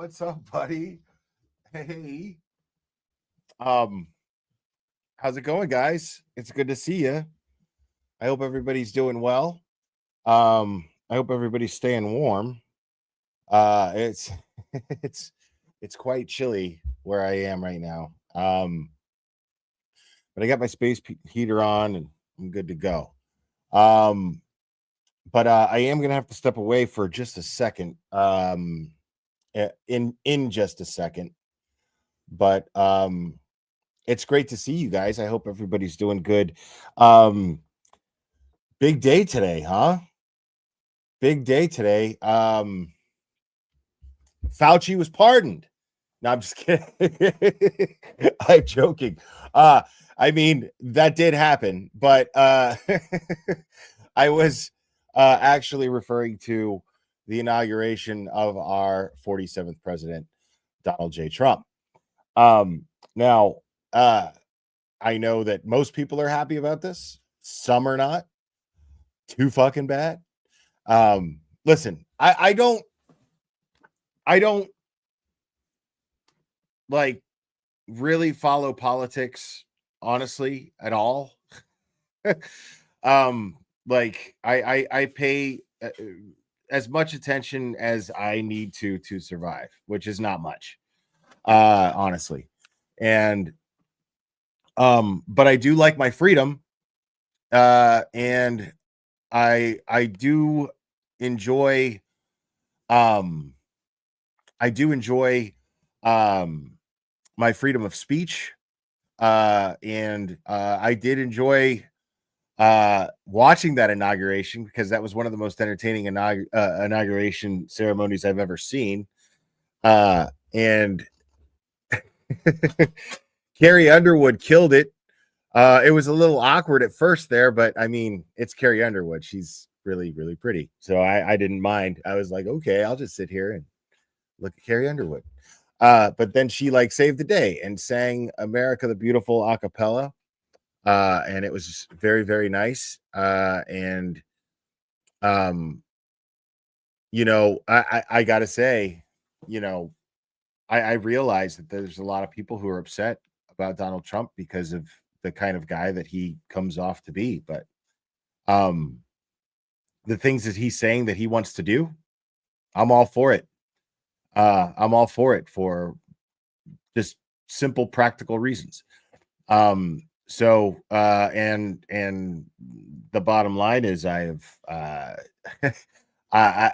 What's up, buddy? Hey. Um, how's it going, guys? It's good to see you. I hope everybody's doing well. I hope everybody's staying warm. It's it's it's quite chilly where I am right now. But I got my heater on and I'm good to go. Um, but I am gonna have to step away for just a second. In just a second. But it's great to see you guys. I hope everybody's doing good. Um, big day today, huh? Big day today. Fauci was pardoned. No, I'm just kidding. I'm joking. I mean, that did happen, but I was actually referring to the inauguration of our 47th president, Donald J. Trump. Now, I know that most people are happy about this. Some are not. Too fucking bad. Listen, I don't like really follow politics honestly at all. Like I pay as much attention as I need to survive, which is not much, honestly. And but I do like my freedom, and I do enjoy um I do enjoy my freedom of speech, and I did enjoy watching that inauguration because that was one of the most entertaining inauguration ceremonies I've ever seen. And Carrie Underwood killed it. It was a little awkward at first there, but I mean, it's Carrie Underwood. She's really, really pretty. So I didn't mind. I was like, okay, I'll just sit here and look at Carrie Underwood. But then she like saved the day and sang America the Beautiful a cappella. And it was very, very nice. And you know, I gotta say, you know, I realize that there's a lot of people who are upset about Donald Trump because of the kind of guy that he comes off to be. But um the things that he's saying that he wants to do, I'm all for it. I'm all for it for just simple practical reasons. And the bottom line is I have I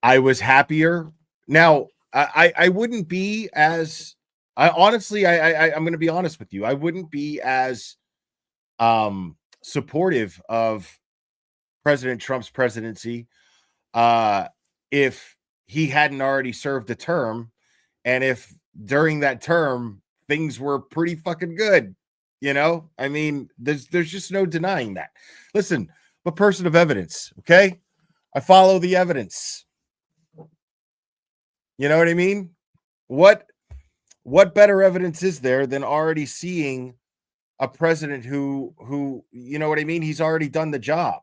I was happier. Now I wouldn't be as I honestly I'm going to be honest with you. I wouldn't be as supportive of President Trump's presidency if he hadn't already served a term, and if during that term things were pretty fucking good. I mean, there's just no denying that. Listen, I'm a person of evidence, okay? I follow the evidence. You know what I mean? What better evidence is there than already seeing a president who you know what I mean? He's already done the job.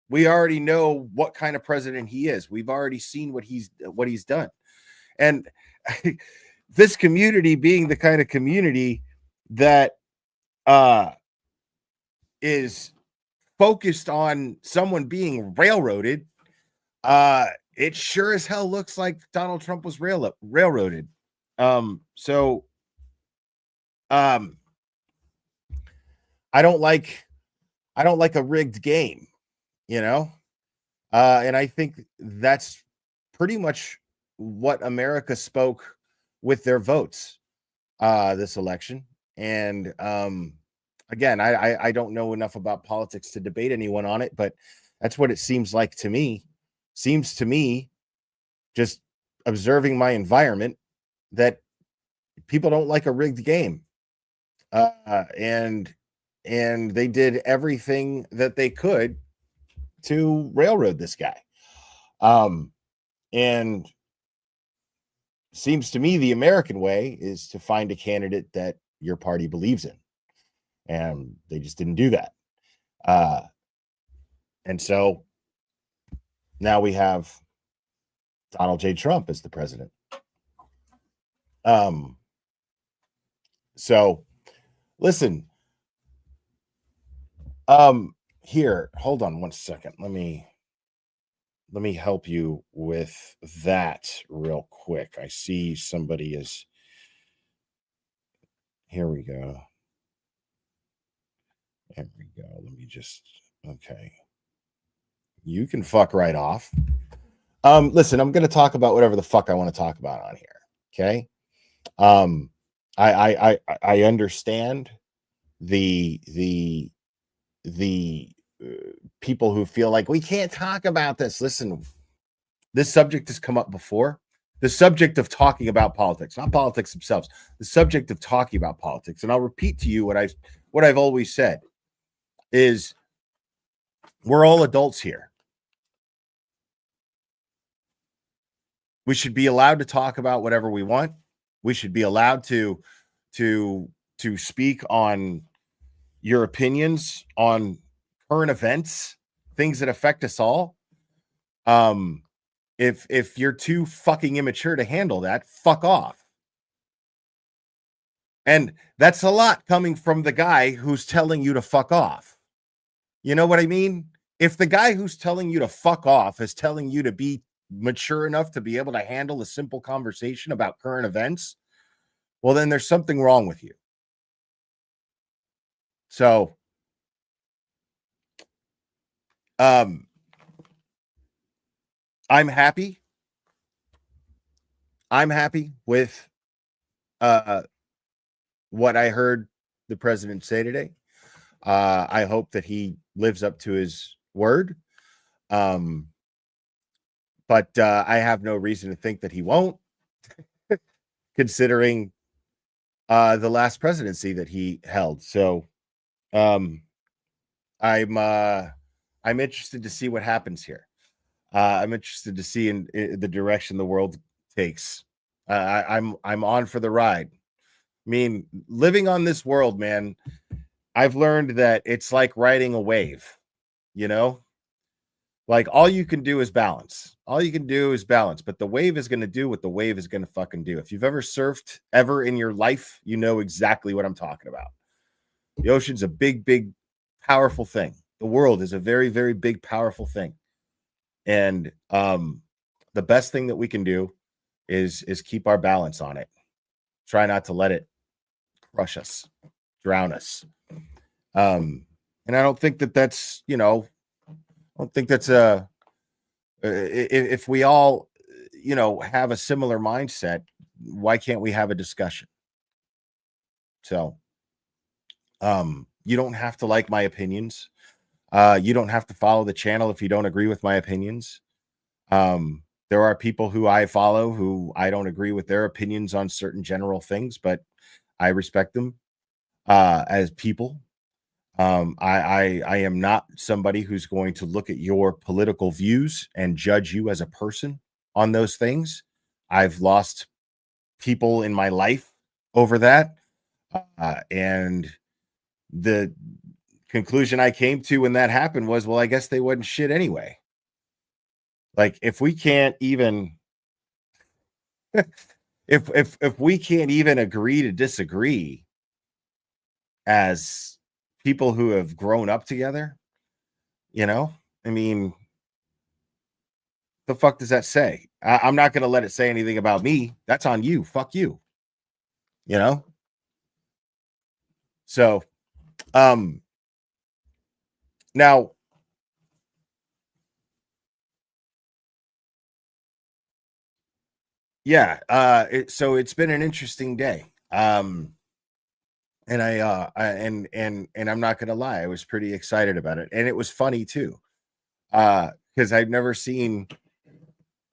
We already know what kind of president he is. We've already seen what he's done. And this community being the kind of community that is focused on someone being railroaded, it sure as hell looks like Donald Trump was railroaded. So I don't like a rigged game, you know? And I think that's pretty much what America spoke with their votes this election. And again, I don't know enough about politics to debate anyone on it, but that's what it seems like to me. Seems to me, just observing my environment, that people don't like a rigged game. And they did everything that they could to railroad this guy. And seems to me the American way is to find a candidate that your party believes in. And they just didn't do that. And so now we have Donald J. Trump as the president. So listen, here, hold on one second. Let me help you with that real quick. I see somebody is here we go. There we go. Let me just okay. You can fuck right off. Listen, I'm gonna talk about whatever the fuck I want to talk about on here. Okay. Um I understand the the people who feel like we can't talk about this. Listen, this subject has come up before. The subject of talking about politics, not politics themselves, the subject of talking about politics. And I'll repeat to you what I've always said is we're all adults here. We should be allowed to talk about whatever we want. We should be allowed to speak on your opinions on current events, things that affect us all. If you're too fucking immature to handle that, fuck off. And that's a lot coming from the guy who's telling you to fuck off. You know what I mean? If the guy who's telling you to fuck off is telling you to be mature enough to be able to handle a simple conversation about current events, well, then there's something wrong with you. So, I'm happy. I'm happy with what I heard the president say today. I hope that he lives up to his word. But I have no reason to think that he won't, considering the last presidency that he held. So um, I'm interested to see what happens here. I'm interested to see in the direction the world takes. I'm on for the ride. I mean, living on this world, man, I've learned that it's like riding a wave, you know? Like all you can do is balance. All you can do is balance, but the wave is going to do what the wave is going to fucking do. If you've ever surfed ever in your life, you know exactly what I'm talking about. The ocean's a big, big, powerful thing. The world is a very, very big, powerful thing. And the best thing that we can do is keep our balance on it. Try not to let it crush us, drown us. And I don't think that that's, I don't think that's if we all, have a similar mindset, why can't we have a discussion? So, you don't have to like my opinions. You don't have to follow the channel if you don't agree with my opinions. There are people who I follow who I don't agree with their opinions on certain general things, but I respect them as people. I am not somebody who's going to look at your political views and judge you as a person on those things. I've lost people in my life over that, and the conclusion I came to when that happened was, well, I guess they wasn't shit anyway. Like if we can't even if we can't even agree to disagree as people who have grown up together, I mean, the fuck does that say? I'm not going to let it say anything about me. That's on you. Fuck you. You know? So, um, now, yeah, so it's been an interesting day. And and I'm not going to lie, I was pretty excited about it. And it was funny too. Because I've never seen,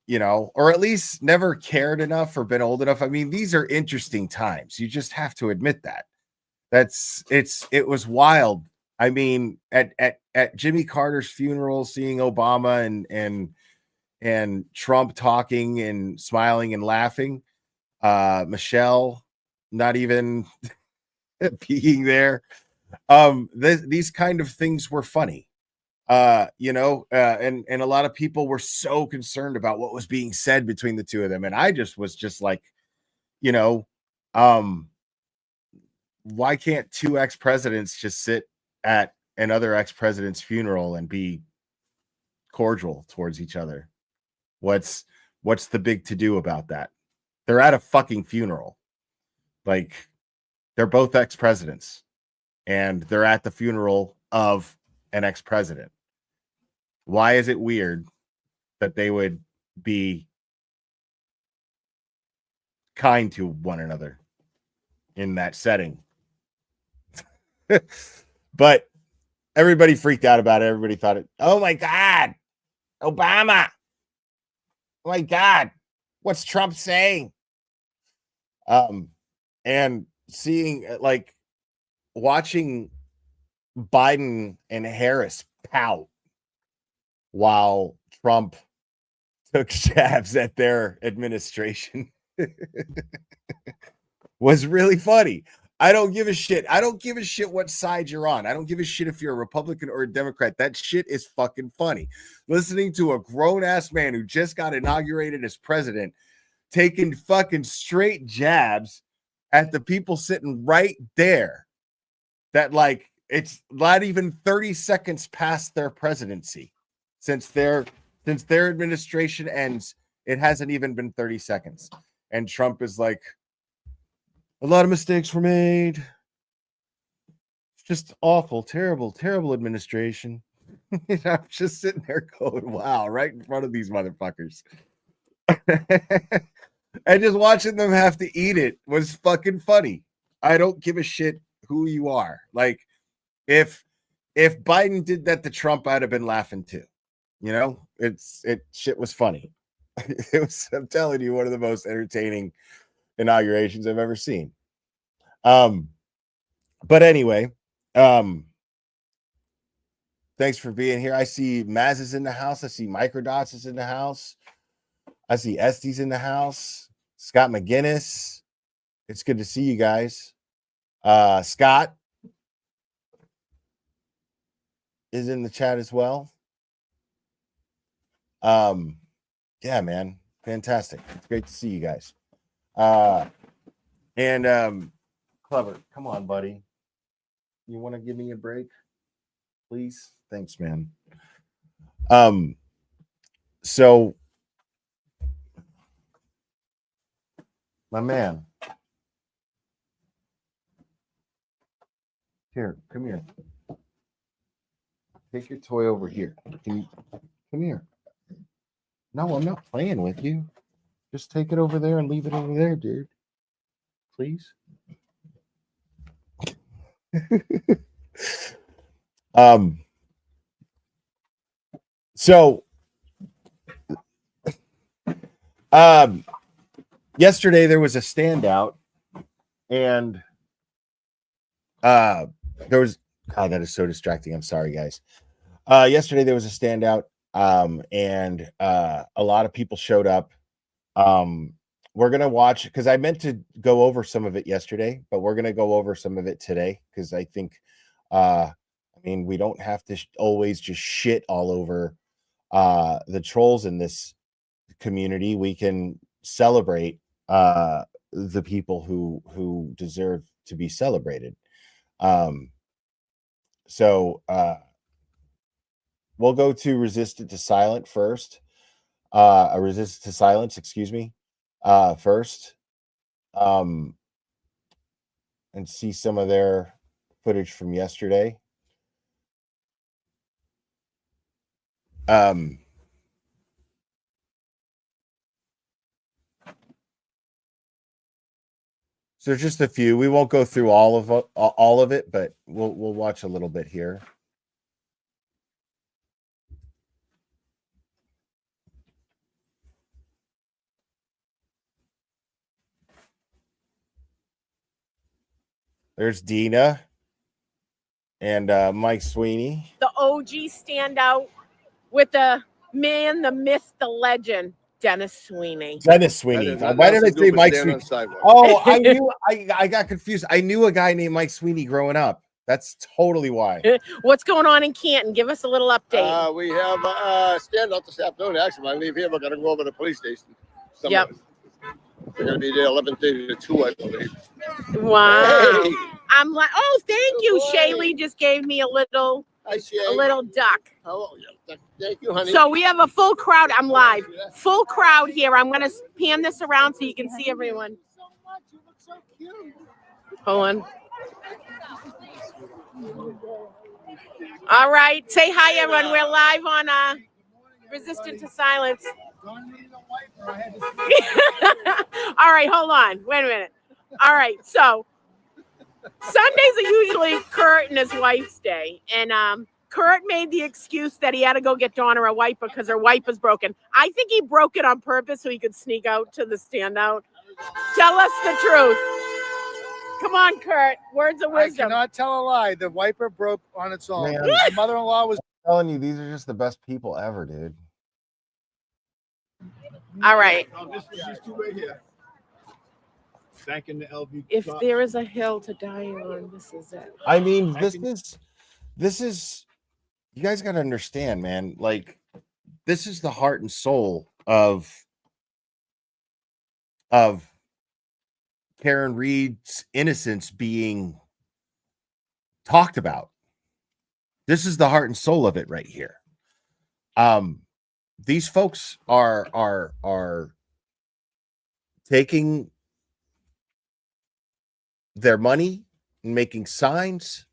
or at least never cared enough or been old enough. I mean, these are interesting times. You just have to admit that. It was wild. I mean, at Jimmy Carter's funeral, seeing Obama and Trump talking and smiling and laughing, Michelle not even being there. These kind of things were funny. And a lot of people were so concerned about what was being said between the two of them, and I just was just like, you know, why can't two ex-presidents just sit at another ex-president's funeral and be cordial towards each other? What's the big to do about that? They're at a fucking funeral. Like, they're both ex-presidents and they're at the funeral of an ex-president. Why is it weird that they would be kind to one another in that setting? But everybody freaked out about it. Everybody thought it, oh my God, Obama. Oh my God, what's Trump saying? And seeing, like, watching Biden and Harris pout while Trump took jabs at their administration was really funny. I don't give a shit. I don't give a shit what side you're on. I don't give a shit if you're a Republican or a Democrat. That shit is fucking funny. Listening to a grown-ass man who just got inaugurated as president taking fucking straight jabs at the people sitting right there, that, like, it's not even 30 seconds past their presidency. Since their administration ends, it hasn't even been 30 seconds. And Trump is like, a lot of mistakes were made. It's just awful, terrible, terrible administration. I'm just sitting there going, wow, right in front of these motherfuckers. And just watching them have to eat it was fucking funny. I don't give a shit who you are. Like, if Biden did that to Trump, I'd have been laughing too. You know, shit was funny. It was, I'm telling you, one of the most entertaining inaugurations I've ever seen. But anyway, thanks for being here. I see Maz is in the house. I see Microdots is in the house. I see Estes in the house. Scott McGinnis. It's good to see you guys. Scott is in the chat as well. Yeah, man, fantastic. It's great to see you guys. And Clever, come on, buddy. You want to give me a break, please? Thanks, man. So my man, here, come here. Take your toy over here. Come here. No, I'm not playing with you. Just take it over there and leave it over there, dude. Please. So yesterday there was a standout, and there was, God, that is so distracting. I'm sorry, guys. Yesterday there was a standout, and a lot of people showed up. We're gonna watch, because I meant to go over some of it yesterday, but we're gonna go over some of it today, because I think I mean, we don't have to always just shit all over the trolls in this community. We can celebrate the people who deserve to be celebrated. So we'll go to resistant to silent first. Resistant to silence, excuse me, first. And see some of their footage from yesterday. So there's just a few. We won't go through all of it, but we'll watch a little bit here. There's Dina and Mike Sweeney. The OG standout with the man, the myth, the legend, Dennis Sweeney. Dennis Sweeney. Why did I say Mike Sweeney? Oh, I knew. I got confused. I knew a guy named Mike Sweeney growing up. That's totally why. What's going on in Canton? Give us a little update. We have a standout this afternoon. Actually, when I leave here, we're going to go over to the police station. Yep. They're going to be there 11:30 to 2, I believe. Wow. Hey. I'm like, oh, thank you. Good morning. Shaylee just gave me a little Hi, Shay. duck. How are you? Thank you, honey. So we have a full crowd. I'm live. Full crowd here. I'm going to pan this around so you can see everyone. So much. You look so cute. Hold on. All right. Say hi, everyone. We're live on Resistant to Silence. All right. Hold on. Wait a minute. All right. So Sundays are usually Kurt and his wife's day. And Kurt made the excuse that he had to go get Donna a wiper because her wiper's broken. I think he broke it on purpose so he could sneak out to the standout. Tell us the truth. Come on, Kurt. Words of wisdom. I cannot tell a lie. The wiper broke on its own. Man. My mother-in-law was telling you, these are just the best people ever, dude. All right. This is these two right here. Back in the LV. If there is a hill to die on, this is it. I mean, this is you guys got to understand, man. Like, this is the heart and soul of Karen Reed's innocence being talked about. This is the heart and soul of it right here. These folks are taking their money and making signs,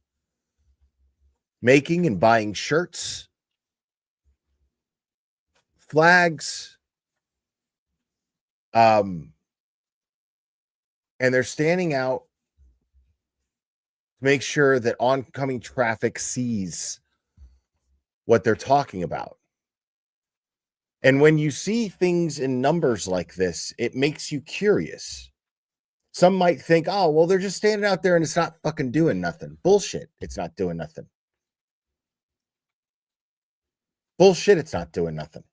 making and buying shirts, flags, and they're standing out to make sure that oncoming traffic sees what they're talking about. And when you see things in numbers like this, it makes you curious. Some might think, oh, well, they're just standing out there and it's not fucking doing nothing. Bullshit. It's not doing nothing. Bullshit. It's not doing nothing.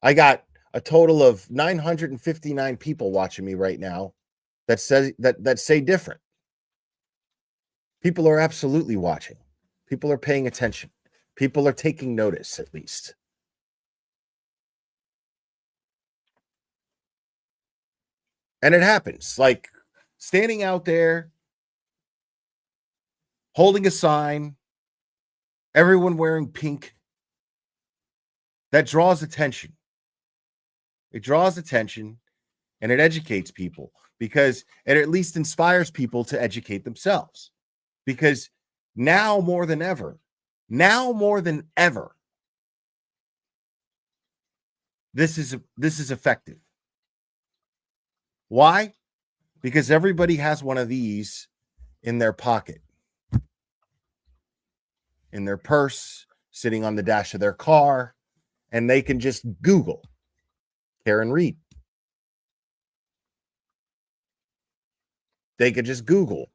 I got a total of 959 people watching me right now that say different. People are absolutely watching. People are paying attention. People are taking notice, at least. And it happens, like standing out there, holding a sign, everyone wearing pink. That draws attention. It draws attention and it educates people because it at least inspires people to educate themselves. Because now more than ever, this is effective. Why? Because everybody has one of these in their pocket, in their purse, sitting on the dash of their car, and they can just Google Karen Reed. They could just Google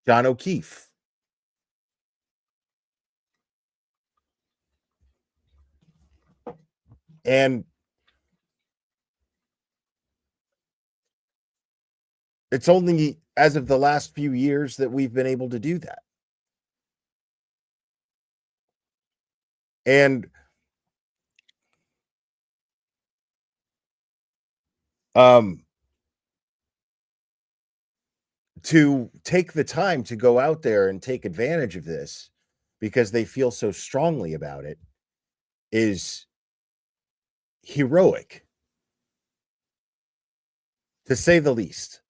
John O'Keefe. And it's only as of the last few years that we've been able to do that. And to take the time to go out there and take advantage of this because they feel so strongly about it is heroic, to say the least.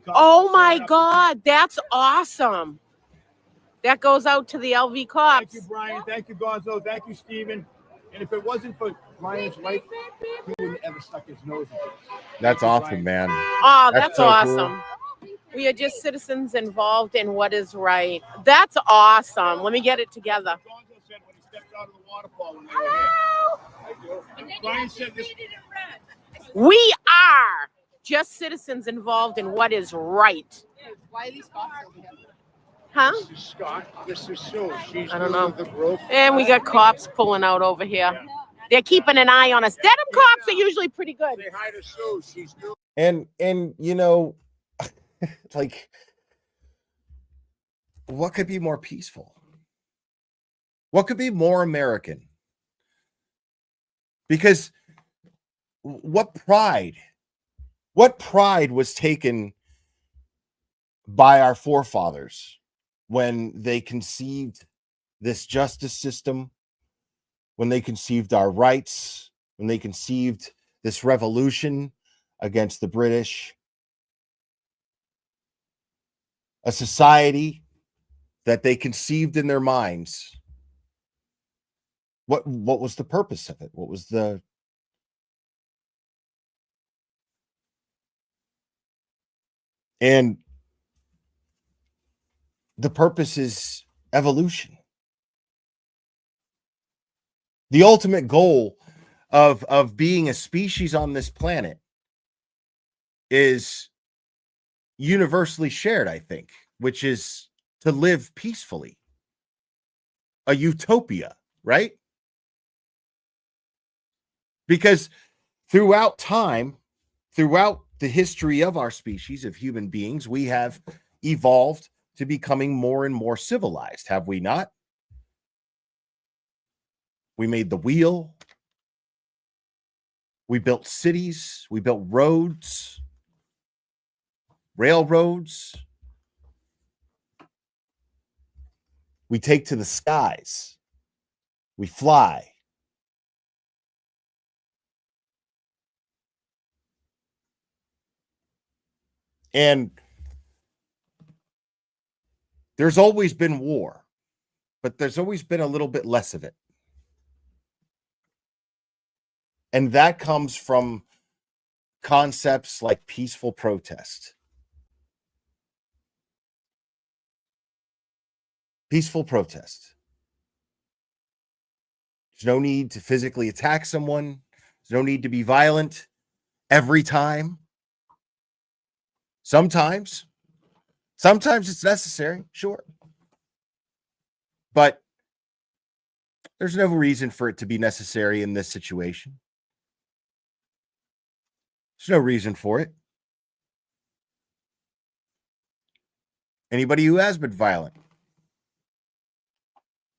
Oh my God, that's awesome. That goes out to the LV cops. Thank you, Brian. Thank you, Gonzo. Thank you, Steven. And if it wasn't for Brian's wife, he wouldn't ever stuck his nose in this. That's awesome, man. Oh, that's so awesome. Cool. We are just citizens involved in what is right. That's awesome. Let me get it together. Gonzo said when he stepped out of the waterfall when they were here. Brian said this. We are just citizens involved in what is right. Why are these spots over here? Huh? This is Scott. This is Sue. She's I don't know. the group. And we got cops pulling out over here. They're keeping an eye on us. Dedham cops are usually pretty good. Say hi to Sue. She's new. And you know, like, what could be more peaceful? What could be more American? Because what pride was taken by our forefathers when they conceived this justice system, when they conceived our rights, when they conceived this revolution against the British, a society that they conceived in their minds. What was the purpose of it? What was the and the purpose is evolution. The ultimate goal of being a species on this planet is universally shared, I think, which is to live peacefully. A utopia, right? Because throughout time, throughout the history of our species, of human beings, we have evolved to becoming more and more civilized, have we not? We made the wheel. We built cities. We built roads, railroads. We take to the skies. We fly. And there's always been war, but there's always been a little bit less of it. And that comes from concepts like peaceful protest. Peaceful protest. There's no need to physically attack someone. There's no need to be violent every time. Sometimes it's necessary, sure. But there's no reason for it to be necessary in this situation. There's no reason for it. Anybody who has been violent,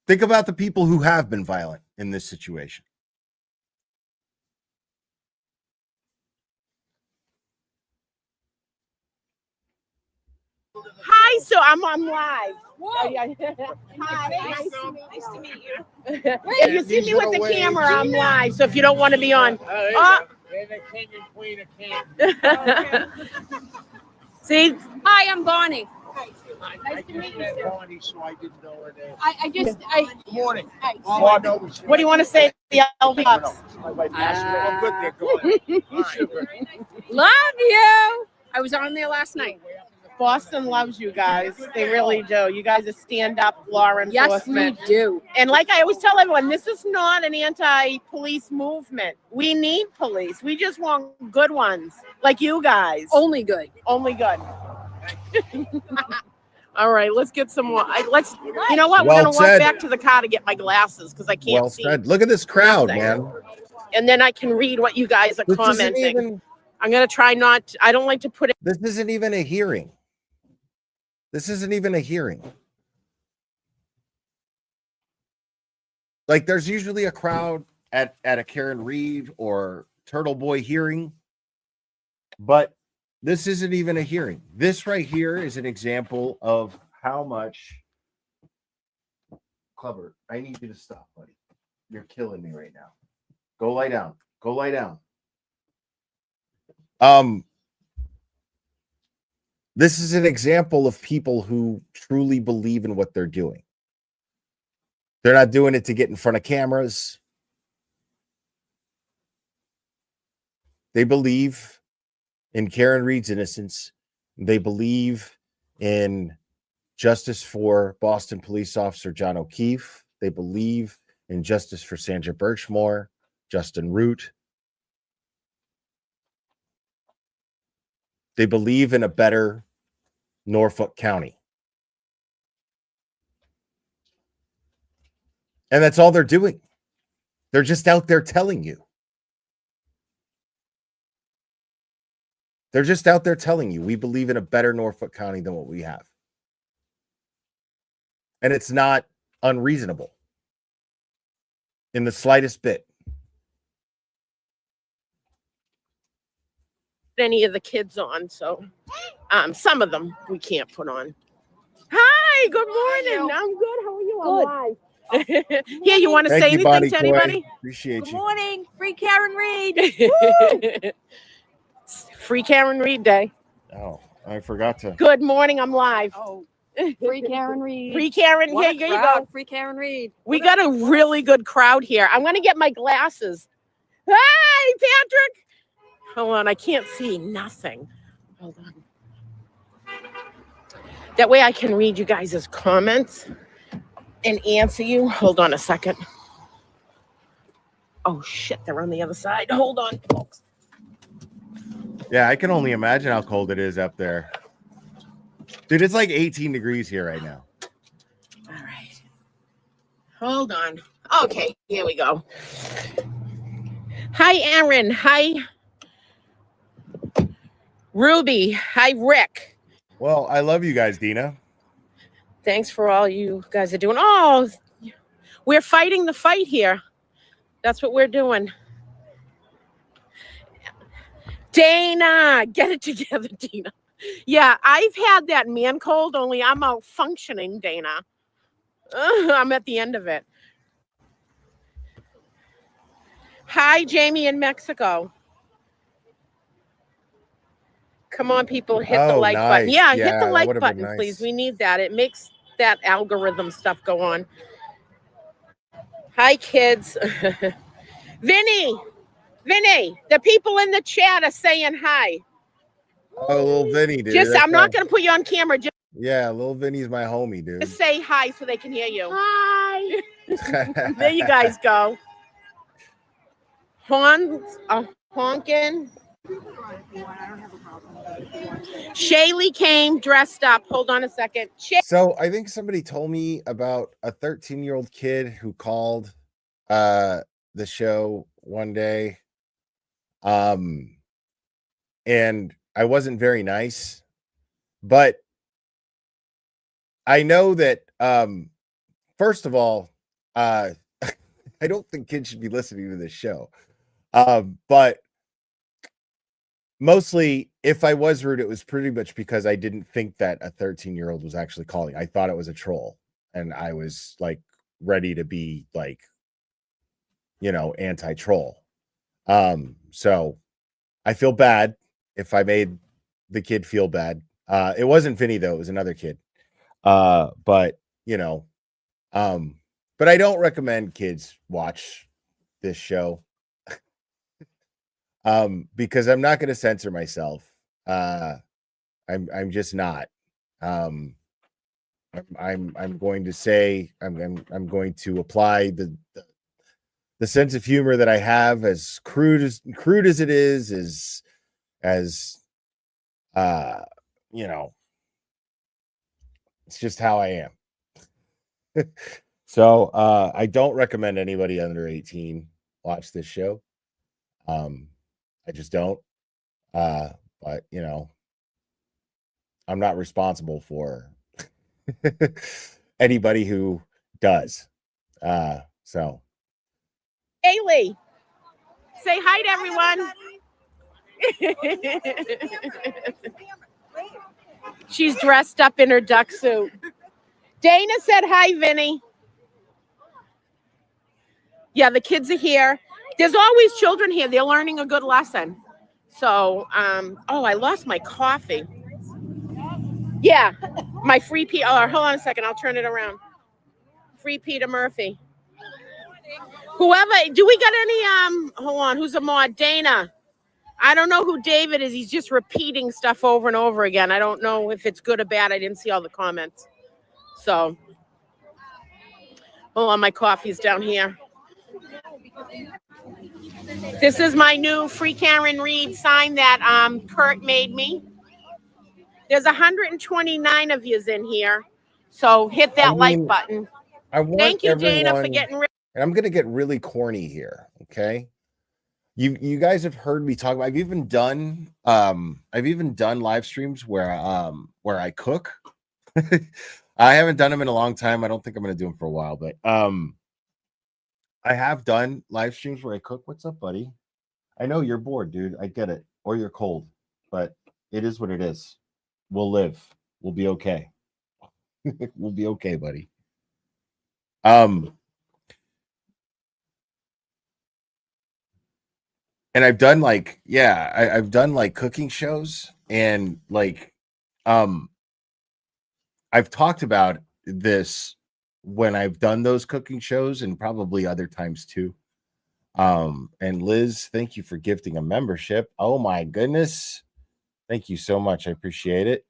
think about the people who have been violent in this situation. Hi, so I'm live. Whoa. Hi, Nice to meet you. If you see me with the camera, I'm live. So if you don't want to be on, They're the king and queen of Canton. see, Hi, I'm Bonnie. Nice to meet you. Bonnie, so I didn't know her name. Good Good morning. Hi. All I know is what do you want to say to the LV Ups? my wife passed away. Oh, good, they're going. All right. Love you. I was on there last night. Boston loves you guys. They really do. You guys are stand-up law Yes, enforcement. we do. And like I always tell everyone, this is not an anti-police movement. We need police. We just want good ones, like you guys. Only good. Only good. All right, let's get some more. Let's. You know what? Well We're gonna walk said. back to the car to get my glasses because I can't Well see. said. Look at this crowd, Nothing. man. And then I can read what you guys are This isn't commenting. even I'm gonna try not. I don't like to put it. this isn't even a hearing. This isn't even a hearing. Like there's usually a crowd at a Karen Reed or Turtle Boy hearing, but this isn't even a hearing. This right here is an example of how much Clever. I need you to stop, buddy. You're killing me right now. Go lie down. Go lie down. This is an example of people who truly believe in what they're doing. They're not doing it to get in front of cameras. They believe in Karen Reed's innocence. They believe in justice for Boston police officer John O'Keefe. They believe in justice for Sandra Birchmore, Justin Root. They believe in a better Norfolk County. And that's all they're doing. They're just out there telling you. They're just out there telling you we believe in a better Norfolk County than what we have. And it's not unreasonable. in the slightest bit. Any of the kids on, so some of them we can't put on. Hi, good morning. I'm good. How are you? Good. I'm live. Here, you want to Thank say you, anything Bonnie to Coy. anybody? Appreciate Good you. morning, free Karen Reed. Free Karen Reed Day. Oh, I forgot to. Good morning. I'm live. Oh, free Karen Reed. Free Karen. What Here a you crowd. go. Free Karen Reed. We got a really good crowd here. I'm gonna get my glasses. Hi, Patrick. Hold on, I can't see nothing. Hold on. That way I can read you guys' comments and answer you. Hold on a second. Oh shit, they're on the other side. Hold on, folks. Yeah, I can only imagine how cold it is up there. Dude, it's like 18 degrees here right now. All right. Hold on. Okay, here we go. Hi, Aaron. Hi, Ruby. Hi, Rick. Well, I love you guys, Dina. Thanks for all you guys are doing. Oh, we're fighting the fight here. That's what we're doing. Dana, get it together, Dina. Yeah, I've had that man cold, only I'm out functioning, Dana. I'm at the end of it. Hi, Jamie in Mexico. Come on, people, hit the like button. Nice. Yeah, hit the that like would've been button, please. nice. We need that. It makes that algorithm stuff go on. Hi, kids. Vinny, the people in the chat are saying hi. Oh, little Vinny, dude. I'm not going to put you on camera. Just Yeah, little Vinny's my homie, dude. say hi so they can hear you. Hi. There you guys go. Honking. Shaylee came dressed up. Hold on a second. So I think somebody told me about a 13-year-old kid who called the show one day. And I wasn't very nice, but I know that first of all, I don't think kids should be listening to this show. But mostly, if I was rude, it was pretty much because I didn't think that a 13-year-old was actually calling. I thought it was a troll, and I was like ready to be like, anti-troll. So I feel bad if I made the kid feel bad. It wasn't Vinny though; it was another kid. But but I don't recommend kids watch this show. Because I'm not going to censor myself. I'm just not. I'm going to say I'm going to apply the sense of humor that I have, as crude as it is as it's just how I am. So I don't recommend anybody under 18 watch this show. I just don't. But I'm not responsible for anybody who does. So Haley, say hi to everyone. She's dressed up in her duck suit. Dana said hi, Vinny. Yeah, the kids are here. There's always children here. They're learning a good lesson. So, I lost my coffee. Yeah, my free Peter. Oh, hold on a second. I'll turn it around. Free Peter Murphy. Whoever, do we got any, hold on, who's a mod? Dana. I don't know who David is. He's just repeating stuff over and over again. I don't know if it's good or bad. I didn't see all the comments. So, hold on, my coffee's down here. This is my new Free Karen Reed sign that Kurt made me. There's 129 of yous in here. So hit that like button. Thank you, Dana, for getting rid. And I'm gonna get really corny here, okay? You guys have heard me talk about. I've even done live streams where I cook. I haven't done them in a long time. I don't think I'm gonna do them for a while, but I have done live streams where I cook. What's up, buddy? I know you're bored, dude. I get it. Or you're cold, but it is what it is. We'll live. We'll be okay. We'll be okay, buddy. And I've done like, I've done like cooking shows, and like I've talked about this when I've done those cooking shows, and probably other times too. And Liz, thank you for gifting a membership. Oh my goodness. Thank you so much. I appreciate it.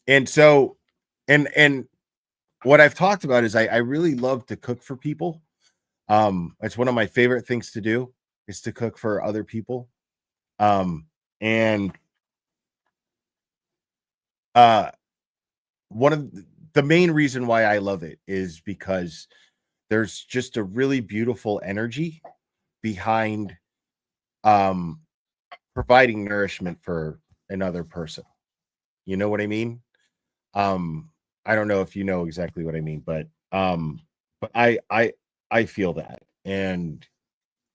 And so, and what I've talked about is I really love to cook for people. It's one of my favorite things to do, is to cook for other people. And one of the main reason why I love it is because there's just a really beautiful energy behind providing nourishment for another person. You know what I mean? I don't know if you know exactly what I mean, but I feel that. And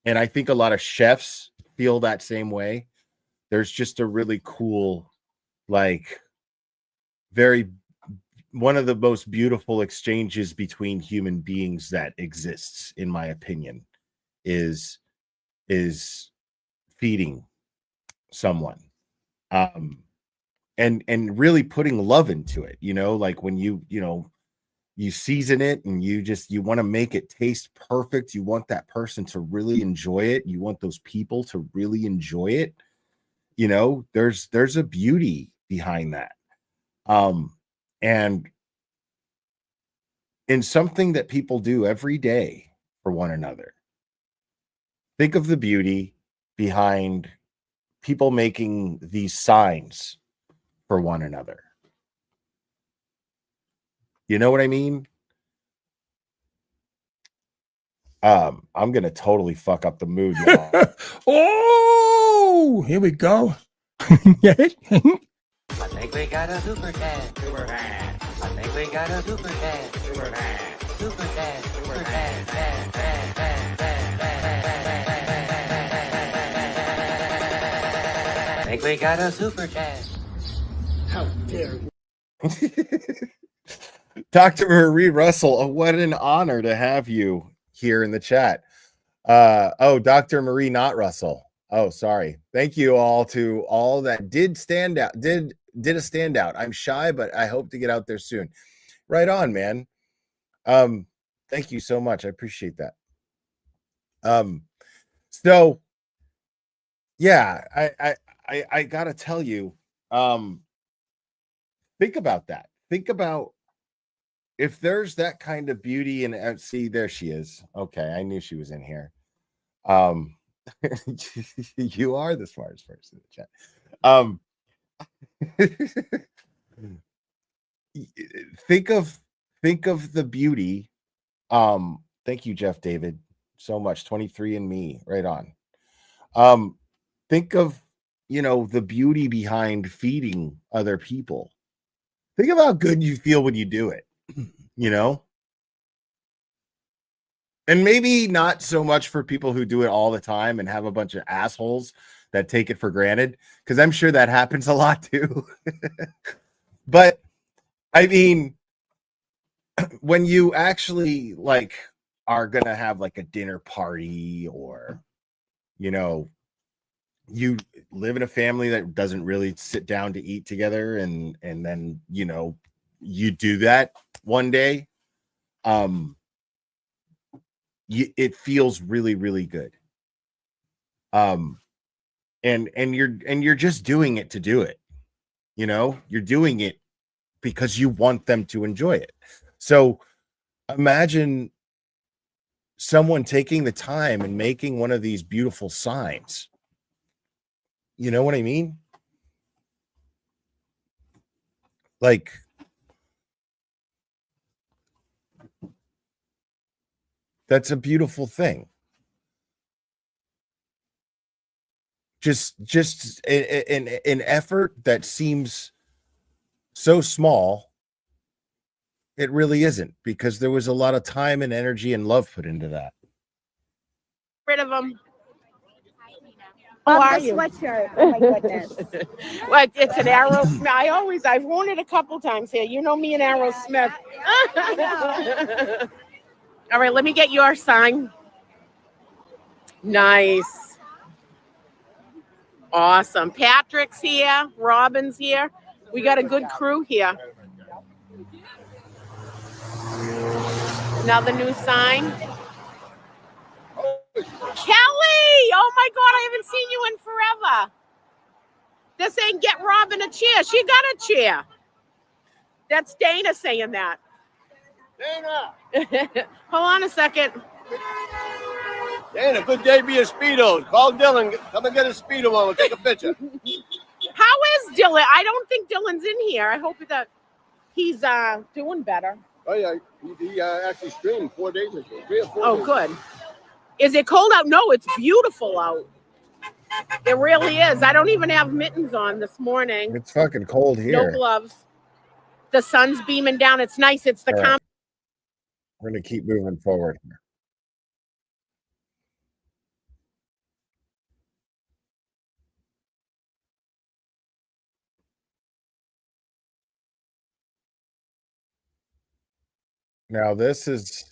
I think a lot of chefs feel that same way. There's just a really cool, like, very, one of the most beautiful exchanges between human beings that exists, in my opinion, is feeding someone. And really putting love into it, like when you season it, and you want to make it taste perfect. You want that person to really enjoy it. You want those people to really enjoy it. There's a beauty behind that. And in something that people do every day for one another. Think of the beauty behind people making these signs for one another. You know what I mean? I'm gonna totally fuck up the mood, y'all. Oh, here we go. I think we got a super cat. Super cat. I think we got a super cat. Super cat. Super cat. Super cat. I think we got a super cat. How dare you? Dr. Marie Russell, what an honor to have you here in the chat. Dr. Marie, not Russell. Oh, sorry. Thank you all to all that did stand out, did a standout. I'm shy, but I hope to get out there soon. Right on, man. Thank you so much. I appreciate that. So yeah, I gotta tell you, think about that. Think about if there's that kind of beauty, and see, there she is. Okay, I knew she was in here. You are the smartest person in the chat. Think of the beauty. Thank you, Jeff David, so much. 23 and me, right on. Think of the beauty behind feeding other people. Think of how good you feel when you do it. And maybe not so much for people who do it all the time and have a bunch of assholes that take it for granted, because I'm sure that happens a lot too. But I mean, when you actually like are gonna have like a dinner party, or you live in a family that doesn't really sit down to eat together, and then you do that one day, it feels really, really good. And you're just doing it to do it. You're doing it because you want them to enjoy it. So imagine someone taking the time and making one of these beautiful signs. You know what I mean? Like, that's a beautiful thing. just an effort that seems so small. It really isn't, because there was a lot of time and energy and love put into that. Rid of them. Who Love are the you? sweatshirt. Oh my goodness. What? It's an Aerosmith. I've worn it a couple times here. You know me and Aerosmith. All right, let me get your sign. Nice. Awesome. Patrick's here. Robin's here. We got a good crew here. Another new sign. Kelly! Oh my God, I haven't seen you in forever. They're saying get Robin a chair. She got a chair. That's Dana saying that. Dana, Hold on a second. Dana, good day be a Speedos. Call Dylan. Come and get a Speedo on. We'll take a picture. How is Dylan? I don't think Dylan's in here. I hope that he's doing better. Oh, yeah. He actually streamed 4 days ago. 3 or 4 Oh, days. good. Is it cold out? No, it's beautiful out. It really is. I don't even have mittens on this morning. It's fucking cold No here. gloves. The sun's beaming down. It's nice. It's the All right. We're gonna keep moving forward here. Now this is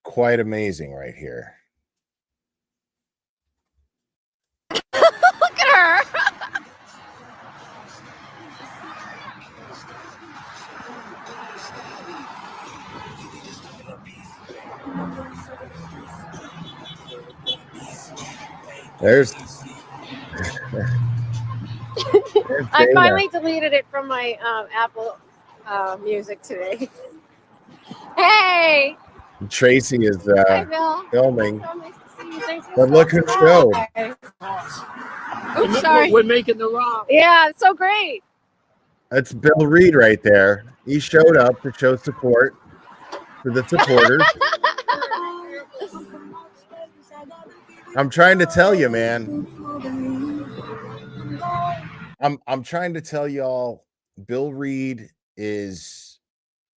quite amazing right here. Look at her. There's I finally deleted it from my Apple Music today. Hey, Tracy is hi Bill. filming, So nice to see you. Thanks for but look who showed. Oops, sorry. We're making the round. Yeah, it's so great. That's Bill Reed right there. He showed up to show support for the supporters. I'm trying to tell you, man. I'm trying to tell y'all, Bill Reed is,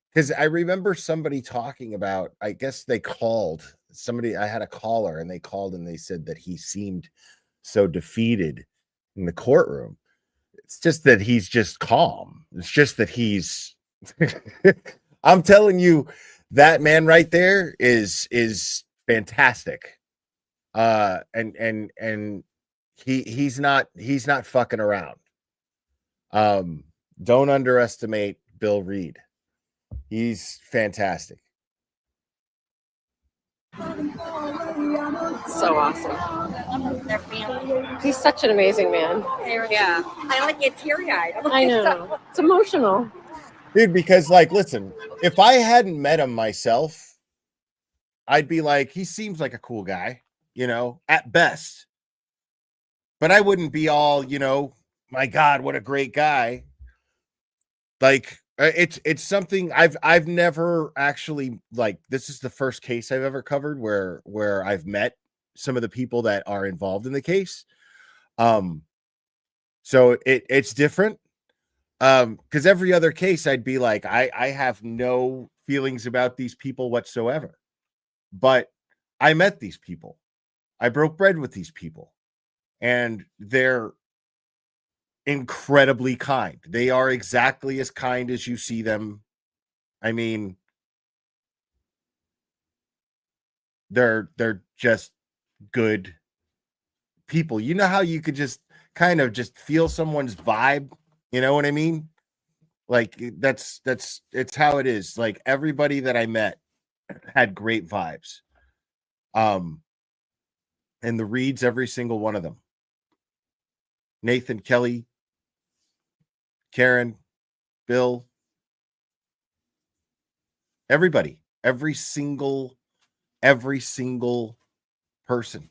because I remember somebody talking about, I guess they called somebody, I had a caller and they called and they said that he seemed so defeated in the courtroom. It's just that he's just calm. It's just that he's I'm telling you, that man right there is fantastic. And he's not fucking around. Don't underestimate Bill Reed. He's fantastic. So awesome. Their family. He's such an amazing man. Yeah. I like get teary-eyed. I know. It's emotional. Dude, because like, listen, if I hadn't met him myself, I'd be like, he seems like a cool guy, you know, at best. But I wouldn't be all, you know, my God, what a great guy. Like, it's something I've never actually, like, this is the first case I've ever covered where I've met some of the people that are involved in the case. So it's different. Because every other case I'd be like, I have no feelings about these people whatsoever. But I met these people. I broke bread with these people. And they're incredibly kind. They are exactly as kind as you see them. I mean, they're just good people. You know how you could just kind of just feel someone's vibe, you know what I mean? Like that's it's how it is. Like everybody that I met had great vibes. And the Reeds, every single one of them. Nathan, Kelly, Karen, Bill, everybody, every single person.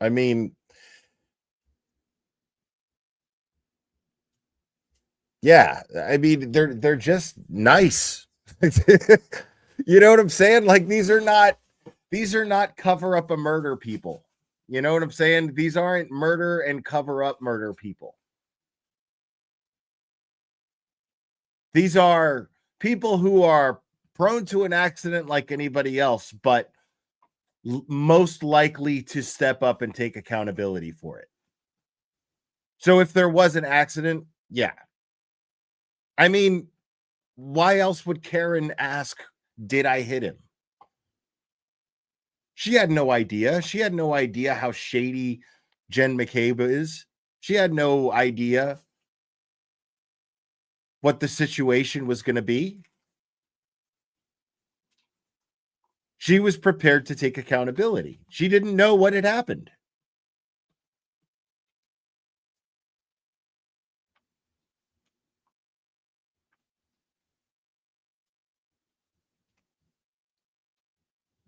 I mean, yeah, I mean, they're just nice. You know what I'm saying? Like these are not cover up a murder people. You know what I'm saying? These aren't murder and cover up murder people. These are people who are prone to an accident like anybody else, but most likely to step up and take accountability for it. So if there was an accident, yeah. I mean, why else would Karen ask, did I hit him? She had no idea. She had no idea how shady Jen McCabe is. She had no idea what the situation was going to be. She was prepared to take accountability. She didn't know what had happened.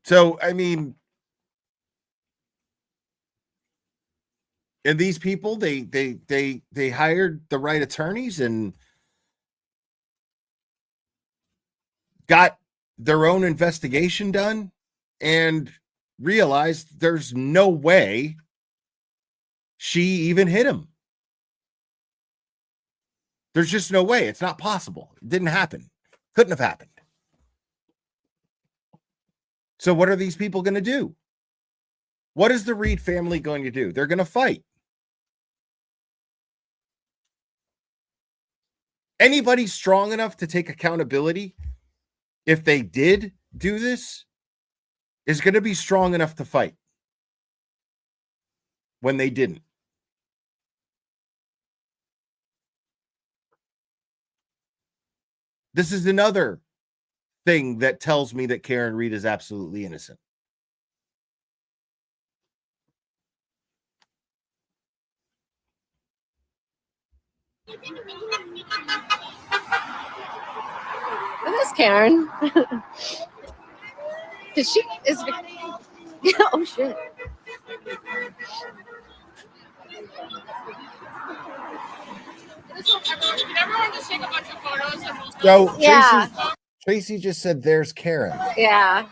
So, I mean, and these people, they hired the right attorneys and got their own investigation done and realized there's no way she even hit him. There's just no way. It's not possible. It didn't happen. Couldn't have happened. So what are these people going to do? What is the Reed family going to do? They're going to fight. Anybody strong enough to take accountability if they did do this is going to be strong enough to fight when they didn't. This is another thing that tells me that Karen Reed is absolutely innocent. This is Karen. Did she is oh shit. Can everyone just take a bunch of photos and we'll So Yeah. Tracy just said, there's Karen. Yeah.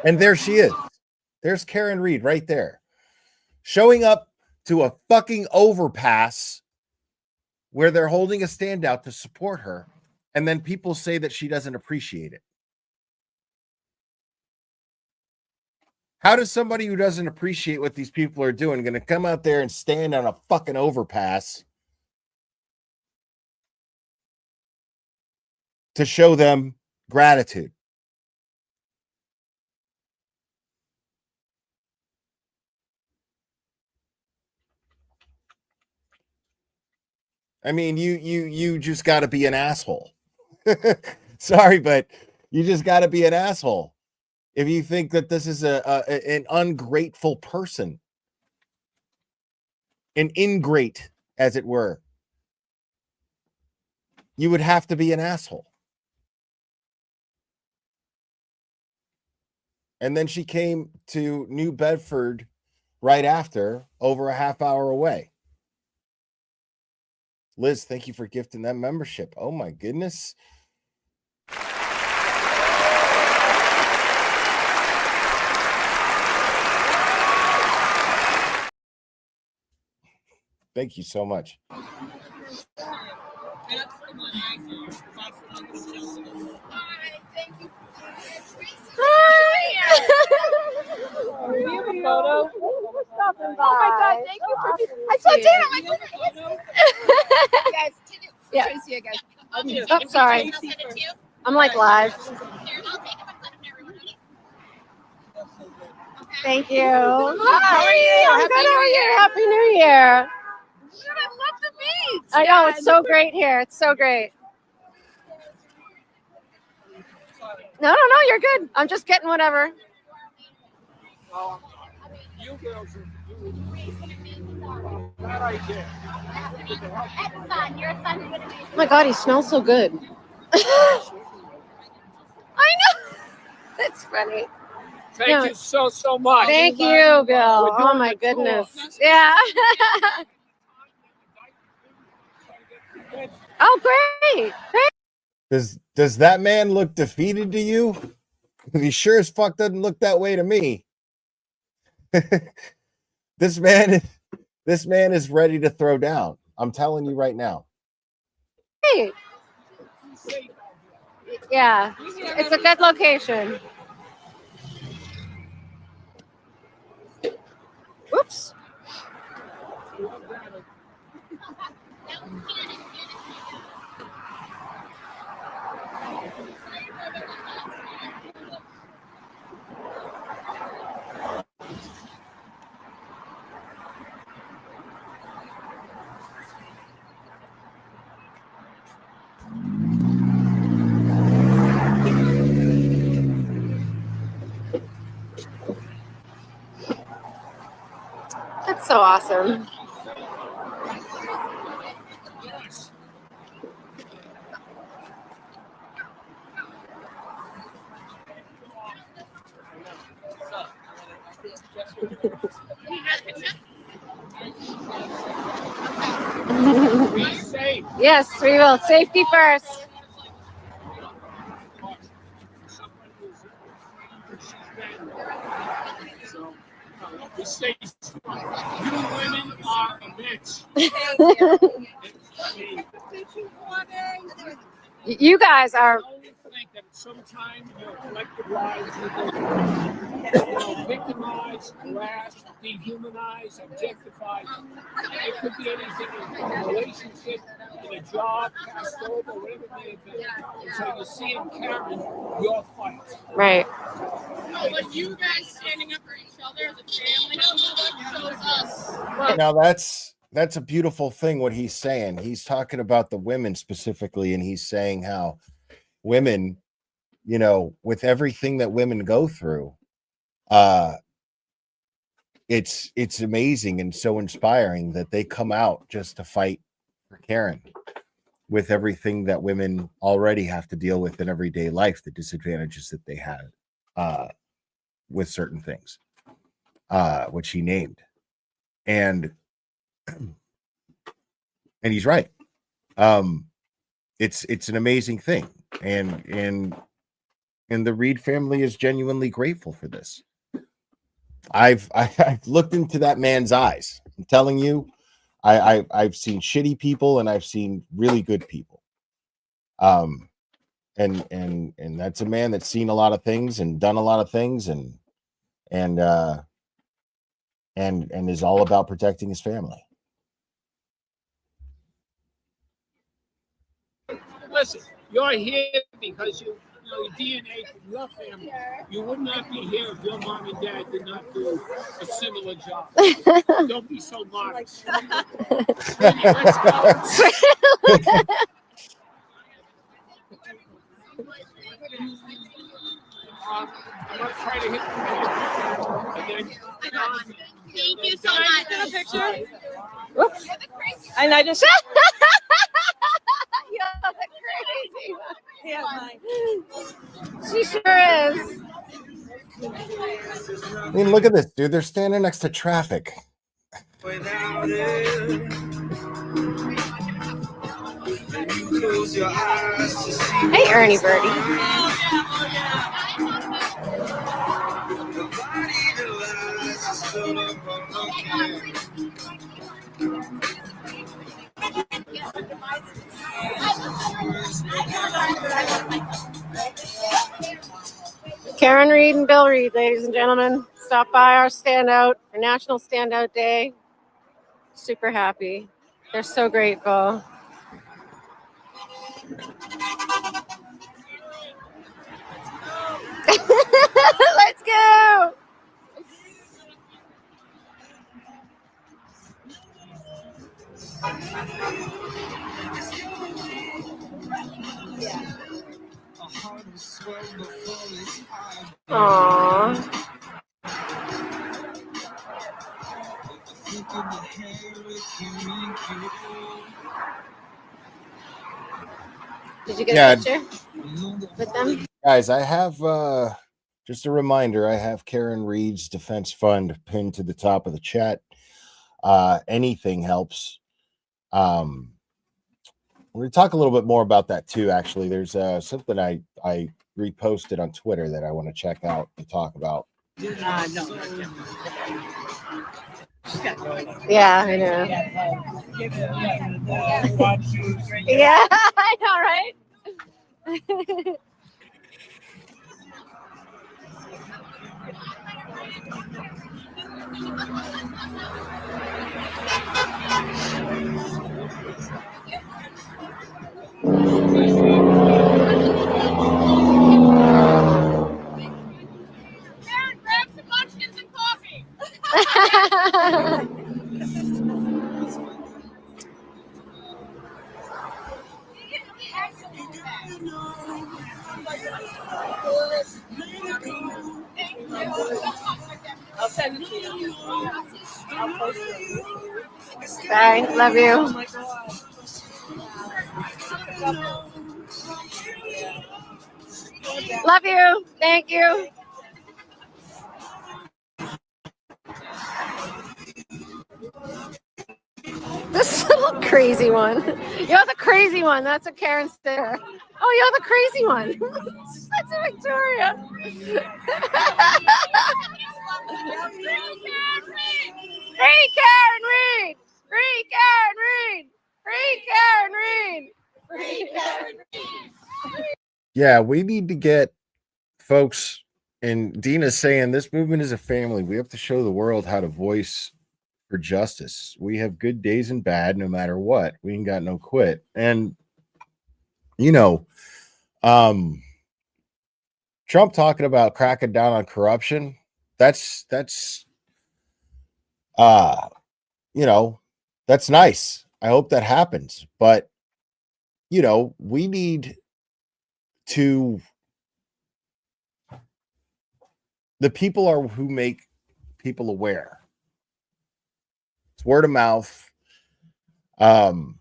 And there she is. There's Karen Reed right there. Showing up to a fucking overpass where they're holding a standout to support her. And then people say that she doesn't appreciate it. How does somebody who doesn't appreciate what these people are doing going to come out there and stand on a fucking overpass to show them gratitude? I mean, you just got to be an asshole. Sorry, but you just got to be an asshole if you think that this is an ungrateful person, an ingrate, as it were. You would have to be an asshole. And then she came to New Bedford right after, over a half hour away. Liz, thank you for gifting that membership. Oh my goodness. Thank you so much. Do you have a photo? Oh my god, thank you for I saw Dana. Guys, Yeah. Tracy, you guys. Oh, sorry. I'm like live. Thank you. Hi. are you? I'm Happy good. New How are you? Year. Happy New Year. I love the beach. I know, it's so great here. It's so great. No, you're good. I'm just getting whatever. You girls that idea. Oh my god, he smells so good. I know. That's funny. Thank you so much. Thank you, Bill. Oh my goodness. Yeah. Oh, great. Does that man look defeated to you? He sure as fuck doesn't look that way to me. This man is ready to throw down. I'm telling you right now. Great. Yeah, it's a good location. Whoops. That's so awesome. Be safe. Yes, we will. Safety first. So, be safe. You women are a bitch. I mean, You guys are. I only think that sometimes your collective lives you victimized, harassed, dehumanized, objectified. It could be anything in a relationship, in a job, passed over, whatever it may be. And so you see in Karen your fight. Right. No, but you guys standing up for each other as a family shows us. Now that's a beautiful thing what he's saying. He's talking about the women specifically, and he's saying how women, you know, with everything that women go through, it's amazing and so inspiring that they come out just to fight for Karen with everything that women already have to deal with in everyday life, the disadvantages that they have with certain things, which he named. And he's right. It's an amazing thing. And the Reed family is genuinely grateful for this. I've looked into that man's eyes. I'm telling you, I've seen shitty people and I've seen really good people. And that's a man that's seen a lot of things and done a lot of things and is all about protecting his family. Listen, you're here because you know your DNA from your family. You would not be here if your mom and dad did not do a similar job. Don't be so modest. Sweetie, let's go. I'm gonna try to hit the and then Thank you so much. Get a picture. Whoops. And I just. You look crazy. Yeah, mine. She sure is. I mean, look at this, dude. They're standing next to traffic. Without it, you close your eyes to see. Hey, Ernie Birdie. The body that lies is filled up on okay. Karen Reed and Bill Reed, ladies and gentlemen, stop by our Standout for National Standout Day. Super happy. They're so grateful. Let's go. Aww. Did you get a picture with them? Guys, I have just a reminder, I have Karen Reed's Defense Fund pinned to the top of the chat. Anything helps. We're going to talk a little bit more about that too. Actually, there's something I reposted on Twitter that I want to check out and talk about. No, not yet. Yeah, I know. Yeah, I know, right? Karen, grab some munchkins and coffee. I'll send it to you. I'll post it. Bye. Love you. Oh my God. Love you. Thank you. This little crazy one. You're the crazy one. That's a Karen Stair. Oh, you're the crazy one. That's a Victoria. Free Karen Reed. Free Karen Reed. Free Karen Reed. Free Karen Reed. Yeah, we need to get folks, and Dina's saying this movement is a family. We have to show the world how to voice for justice. We have good days and bad no matter what. We ain't got no quit. And Trump talking about cracking down on corruption, that's that's nice. I hope that happens. But we need to, the people are who make people aware. It's word of mouth. And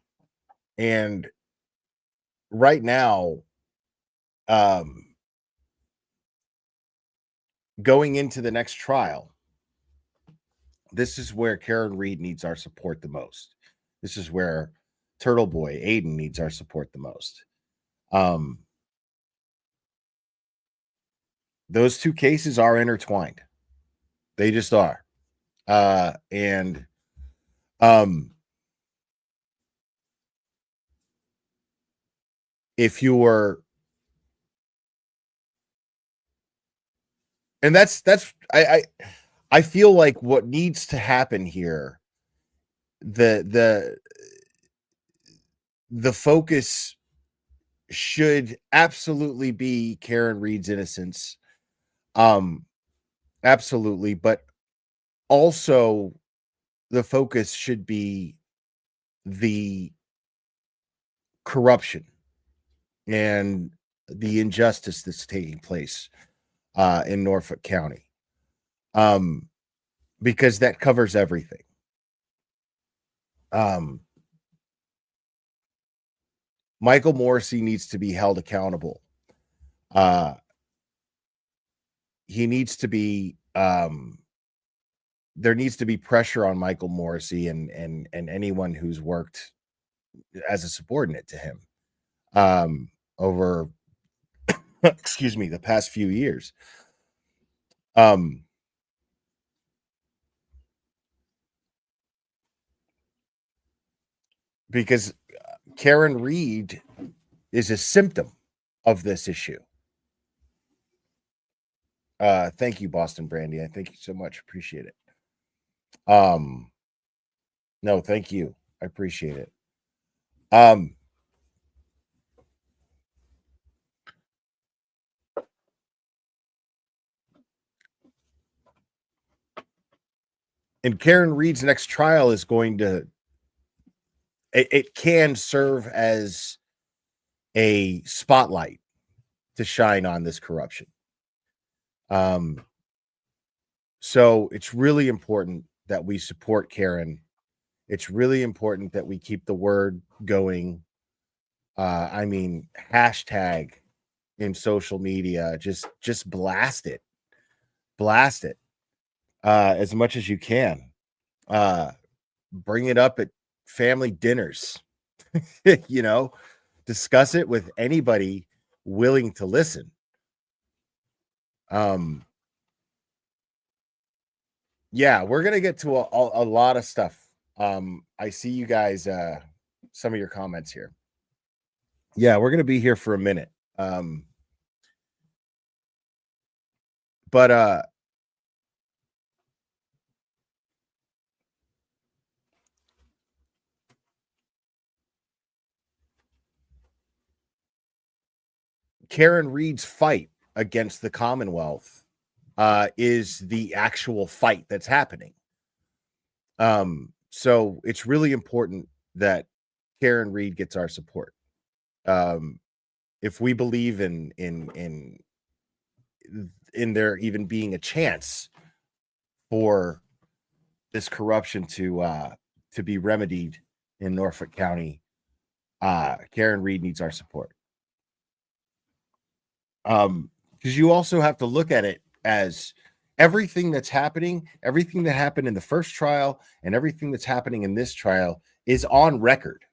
right now, going into the next trial, this is where Karen Reed needs our support the most. This is where Turtle Boy Aiden needs our support the most. Those two cases are intertwined. They just are. And if you were, and that's I feel like what needs to happen here, the focus should absolutely be Karen Reed's innocence. Absolutely, but also the focus should be the corruption and the injustice that's taking place in Norfolk County, because that covers everything. Michael Morrissey needs to be held accountable. He needs to be, there needs to be pressure on Michael Morrissey and anyone who's worked as a subordinate to him over excuse me, the past few years. Because Karen Reed is a symptom of this issue. Thank you, Boston Brandy. I thank you so much. Appreciate it. No, thank you. I appreciate it. And Karen Reed's next trial is going to, it can serve as a spotlight to shine on this corruption. So it's really important that we support Karen. It's really important that we keep the word going. Hashtag in social media, just blast it. blast it as much as you can. Bring it up at family dinners. You know, discuss it with anybody willing to listen. Yeah, we're gonna get to a lot of stuff. I see you guys, some of your comments here. Yeah, we're gonna be here for a minute. But Karen Reed's fight against the Commonwealth is the actual fight that's happening. So it's really important that Karen Reed gets our support. If we believe in there even being a chance for this corruption to be remedied in Norfolk County, Karen Reed needs our support. Because you also have to look at it as everything that's happening, everything that happened in the first trial and everything that's happening in this trial is on record.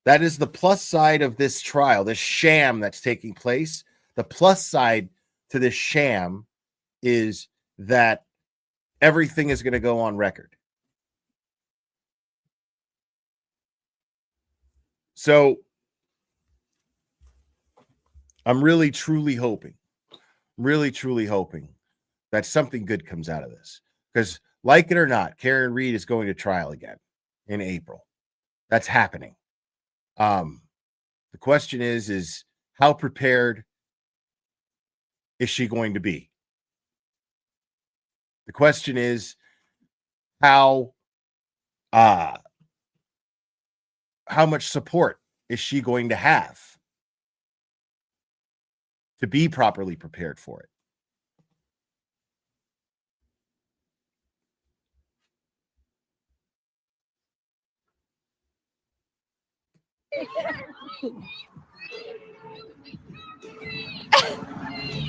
That is the plus side of this trial, this sham that's taking place. The plus side to this sham is that everything is going to go on record. So I'm really, truly hoping that something good comes out of this. Because, like it or not, Karen Reed is going to trial again in April. That's happening. The question is how prepared is she going to be? The question is how much support is she going to have to be properly prepared for it?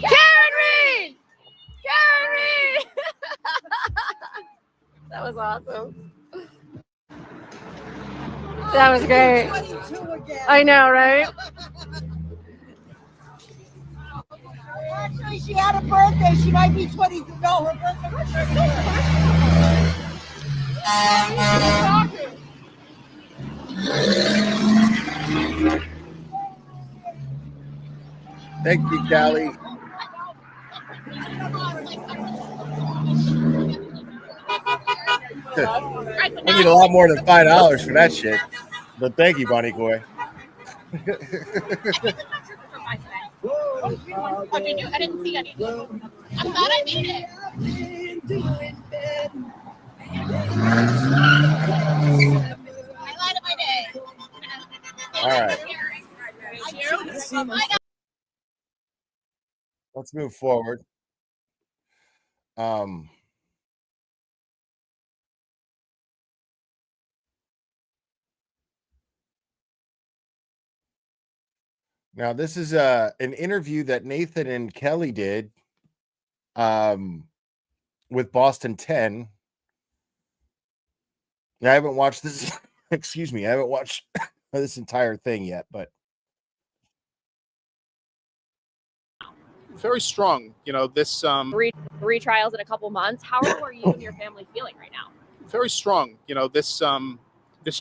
Karen Reed! Karen Reed! That was awesome. That was great. I know, right? Actually, she had a birthday. She might be 20. No, her birthday. Thank you, Callie. I need a lot more than $5 for that shit. But thank you, Bonnie Coy. What did you? I didn't see anything. I'm glad I made it. Highlight of my day. All right. Let's move forward. Now, this is an interview that Nathan and Kelly did with Boston 10. I haven't watched this. Excuse me. I haven't watched this entire thing yet, but very strong. You know, this three trials in a couple months. How are you and your family feeling right now? Very strong. You know, this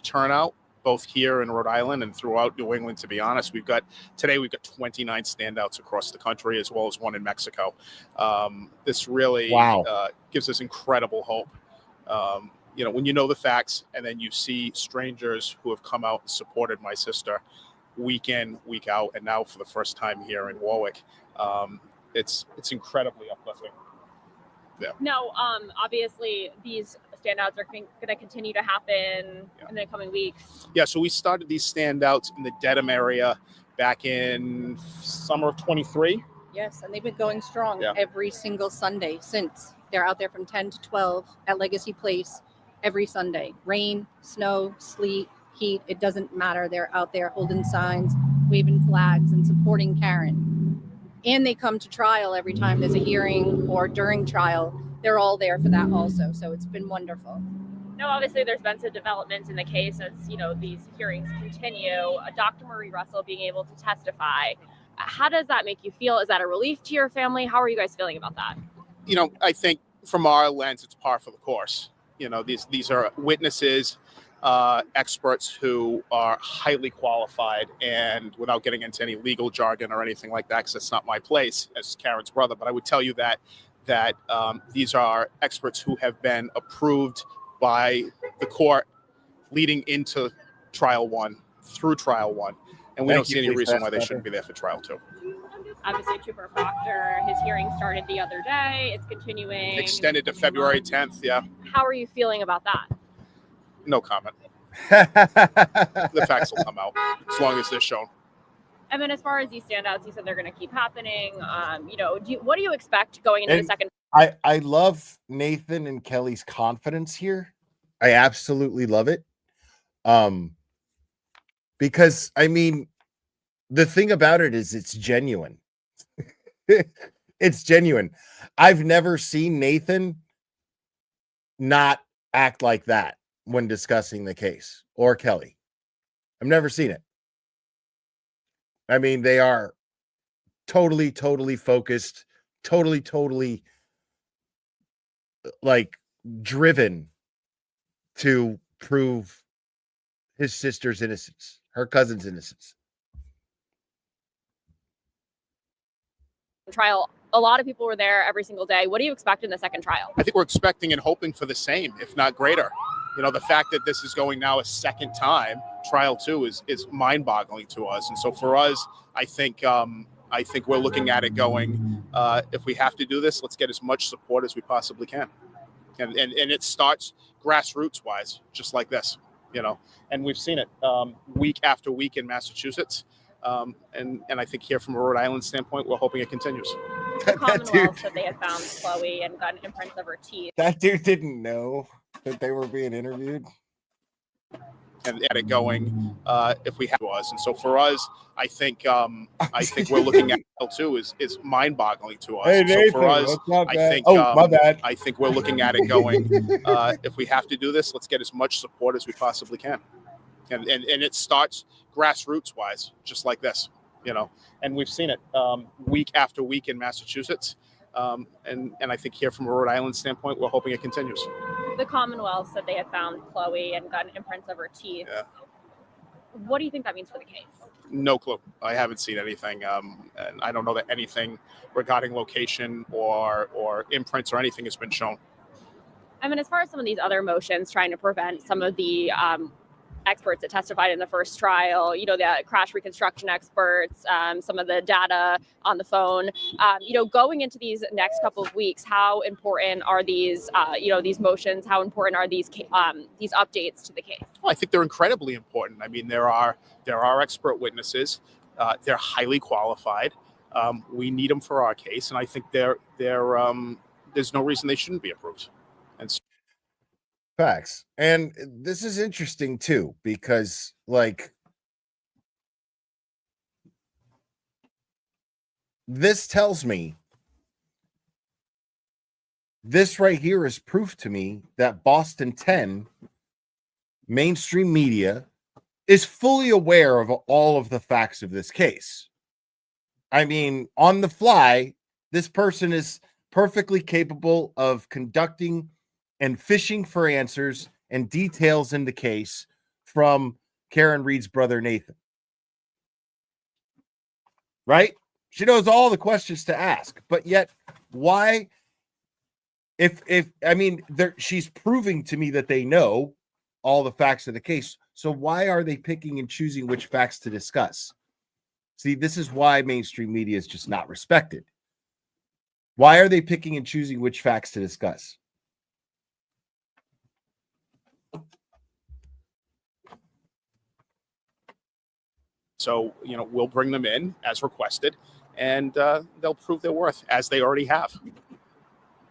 turnout, both here in Rhode Island and throughout New England, to be honest. We've got 29 standouts across the country, as well as one in Mexico. This really gives us incredible hope. You know, when you know the facts and then you see strangers who have come out and supported my sister week in, week out, and now for the first time here in Warwick, it's incredibly uplifting. Yeah. No, obviously these standouts are going to continue to happen in the coming weeks. Yeah, so we started these standouts in the Dedham area back in summer of 23. Yes, and they've been going strong every single Sunday since. They're out there from 10 to 12 at Legacy Place every Sunday. Rain, snow, sleet, heat, it doesn't matter. They're out there holding signs, waving flags, and supporting Karen. and they come to trial every time there's a hearing or during trial. They're all there for that also. So it's been wonderful. Now, obviously, there's been some developments in the case as these hearings continue. Dr. Marie Russell being able to testify. How does that make you feel? Is that a relief to your family? How are you guys feeling about that? I think from our lens, it's par for the course. These are witnesses, experts who are highly qualified, and without getting into any legal jargon or anything like that, because that's not my place as Karen's brother, but I would tell you that these are experts who have been approved by the court leading into trial one, through trial one, and we don't see any reason why they shouldn't be there for trial two. Obviously, Trooper Proctor, his hearing started the other day. It's continuing. Extended to February 10th, yeah. How are you feeling about that? No comment. The facts will come out as long as they're shown. And then as far as these standouts, you said they're going to keep happening. What do you expect going into the second? I love Nathan and Kelly's confidence here. I absolutely love it. Because the thing about it is it's genuine. It's genuine. I've never seen Nathan not act like that when discussing the case, or Kelly. I've never seen it. They are totally focused, totally like driven to prove his sister's innocence, her cousin's innocence. Trial. A lot of people were there every single day. What do you expect in the second trial? I think we're expecting and hoping for the same, if not greater. The fact that this is going now a second time, trial two, is mind-boggling to us. And so for us, I think we're looking at it going, if we have to do this, let's get as much support as we possibly can. And it starts grassroots-wise, just like this, And we've seen it week after week in Massachusetts. And I think here from a Rhode Island standpoint, we're hoping it continues. The Commonwealth said they had found Chloe and gotten imprints of her teeth. That dude didn't know that they were being interviewed. And at it going, if we have to us. And so for us, I think we're looking at L2 is mind-boggling to us. Hey, Nathan, so for us, my bad. I think we're looking at it going, if we have to do this, let's get as much support as we possibly can. And it starts grassroots-wise, just like this, And we've seen it week after week in Massachusetts. And I think here from a Rhode Island standpoint, we're hoping it continues. The Commonwealth said they had found Chloe and gotten imprints of her teeth. Yeah. What do you think that means for the case? No clue. I haven't seen anything, and I don't know that anything regarding location or imprints or anything has been shown. As far as some of these other motions trying to prevent some of the experts that testified in the first trial, the crash reconstruction experts, some of the data on the phone, going into these next couple of weeks, how important are these, these motions? How important are these updates to the case? Well, I think they're incredibly important. There are expert witnesses. They're highly qualified. We need them for our case, and I think there's no reason they shouldn't be approved. And so Facts. And this is interesting too, because this tells me, this right here is proof to me that Boston 10 mainstream media is fully aware of all of the facts of this case. On the fly, this person is perfectly capable of conducting and fishing for answers and details in the case from Karen Reed's brother, Nathan. Right? She knows all the questions to ask, but yet why, she's proving to me that they know all the facts of the case. So why are they picking and choosing which facts to discuss? See, this is why mainstream media is just not respected. Why are they picking and choosing which facts to discuss? So, we'll bring them in as requested, and they'll prove their worth, as they already have.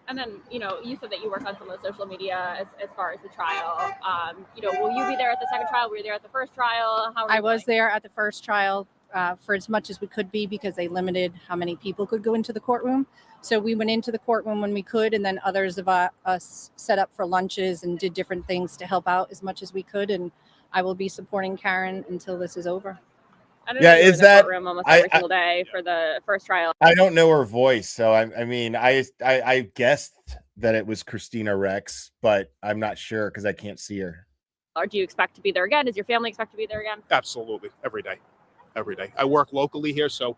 And then, you said that you work on some of the social media as far as the trial. Will you be there at the second trial? Were you there at the first trial? I was there at the first trial. for as much as we could be because they limited how many people could go into the courtroom. So we went into the courtroom when we could, and then others of us set up for lunches and did different things to help out as much as we could. And I will be supporting Karen until this is over. I don't Yeah, know, you were is in the that- courtroom almost every single day for the first trial. I don't know her voice, so I mean, I guessed that it was Christina Rex, but I'm not sure because I can't see her. Or do you expect to be there again? Does your family expect to be there again? Absolutely, every day. I work locally here, so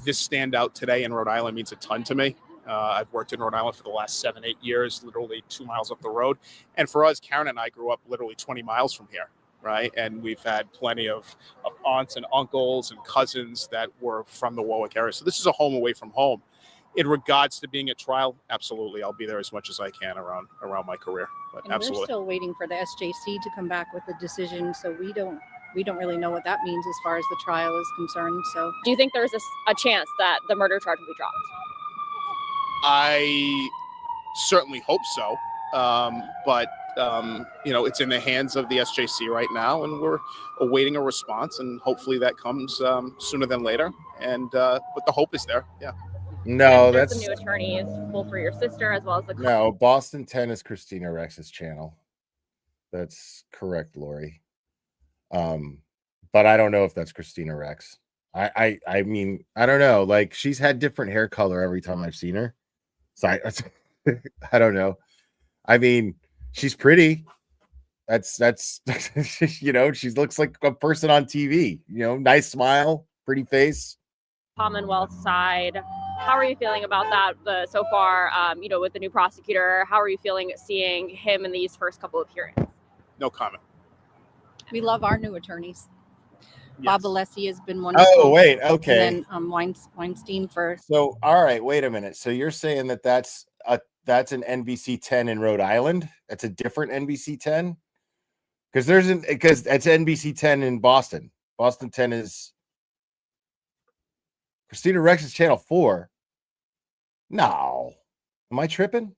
this standout today in Rhode Island means a ton to me. I've worked in Rhode Island for the last 7-8 years, literally 2 miles up the road. And for us, Karen and I grew up literally 20 miles from here, right? And we've had plenty of aunts and uncles and cousins that were from the Warwick area. So this is a home away from home. In regards to being at trial, absolutely, I'll be there as much as I can around my career. But And absolutely, we're still waiting for the SJC to come back with a decision, so we don't really know what that means as far as the trial is concerned. So Do you think there's a chance that the murder charge will be dropped? I certainly hope so. But it's in the hands of the SJC right now, and we're awaiting a response, and hopefully that comes sooner than later. And but the hope is there. Yeah. No, There's that's some new attorneys, both for your sister as well as the no. Boston 10 is Christina Rex's channel. That's correct, Lori. But I don't know if that's Christina Rex. I mean, I don't know. Like, she's had different hair color every time I've seen her. So I don't know. I mean, she's pretty. That's she looks like a person on TV. Nice smile, pretty face. Commonwealth side. How are you feeling about that so far? With the new prosecutor, how are you feeling seeing him in these first couple of hearings? No comment. we love our new attorneys. Yes. Bob Alessi has been wonderful. Oh, wait, okay. And then Weinstein for. So, all right, wait a minute. So you're saying that's an NBC 10 in Rhode Island? That's a different NBC 10? Because it's NBC 10 in Boston. Boston 10 is Christina Rex's channel 4. No. Am I tripping?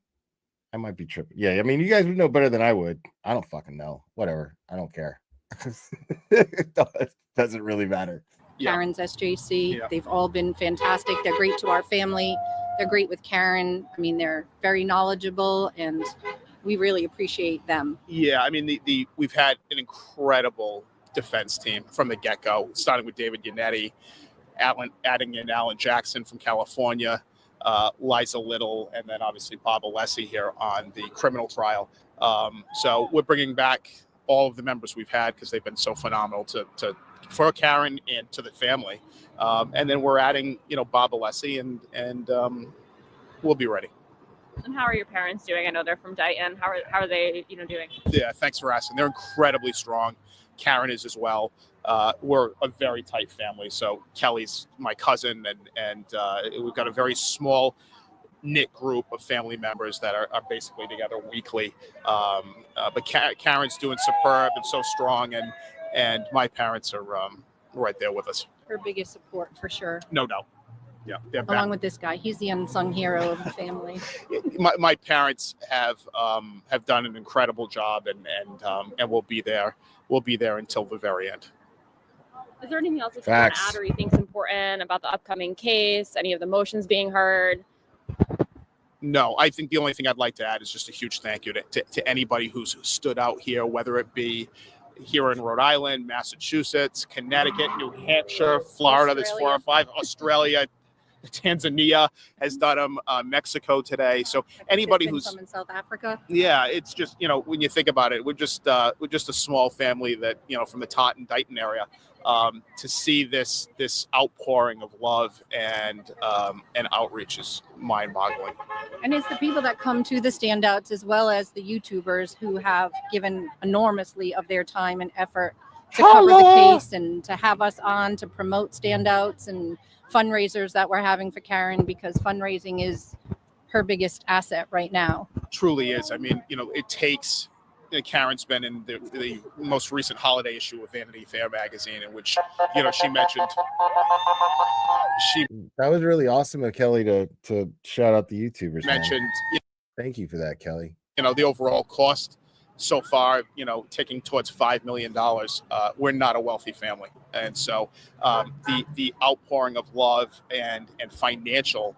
I might be tripping. Yeah, I mean, you guys would know better than I would. I don't fucking know. Whatever. I don't care. It doesn't really matter. Karen's SJC. Yeah. They've all been fantastic. They're great to our family. They're great with Karen. I mean, they're very knowledgeable, and we really appreciate them. Yeah, I mean, we've had an incredible defense team from the get-go, starting with David Yannetti, adding in Alan Jackson from California, Liza Little, and then obviously Bob Alessi here on the criminal trial. So we're bringing back all of the members we've had because they've been so phenomenal for Karen and to the family. And then we're adding, Bob Alessi, and we'll be ready. And how are your parents doing? I know they're from Dayton. How are they, doing? Yeah, thanks for asking. They're incredibly strong. Karen is as well. We're a very tight family. So Kelly's my cousin, and we've got a very small knit group of family members that are basically together weekly. But Karen's doing superb and so strong, and my parents are right there with us. Her biggest support for sure. No doubt. Yeah, they're back. Along with this guy, he's the unsung hero of the family. My parents have done an incredible job, and we'll be there. We'll be there until the very end. Is there anything else that you want to add or you think is important about the upcoming case? Any of the motions being heard? No, I think the only thing I'd like to add is just a huge thank you to anybody who's stood out here, whether it be here in Rhode Island, Massachusetts, Connecticut, New Hampshire, Florida. There's 4 or 5. Australia, Tanzania has done them. Mexico today. So anybody who's some in South Africa. Yeah, it's just when you think about it, we're just a small family that from the Taunton Dighton area. To see this outpouring of love and outreach is mind-boggling. And it's the people that come to the standouts as well as the YouTubers who have given enormously of their time and effort to cover the case and to have us on to promote standouts and fundraisers that we're having for Karen, because fundraising is her biggest asset right now. Truly is. I mean, it takes. Karen's been in the most recent holiday issue of Vanity Fair magazine, in which she mentioned that was really awesome of Kelly to shout out the YouTubers. Mentioned. Thank you for that, Kelly. The overall cost so far, ticking towards $5 million. We're not a wealthy family. And so the outpouring of love and financial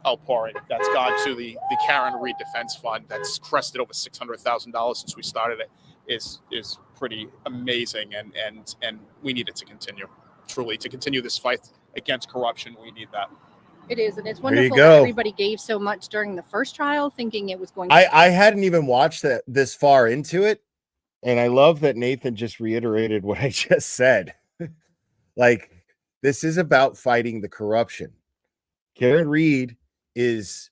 outpouring that's gone to the Karen Reed Defense Fund that's crested over $600,000 since we started it is pretty amazing. And we need it to continue. Truly, to continue this fight against corruption, we need that. It is, and it's There you wonderful that go. everybody gave so much during the first trial, thinking it was going to. I hadn't even watched that this far into it, and I love that Nathan just reiterated what I just said. Like, this is about fighting the corruption. Karen Reed is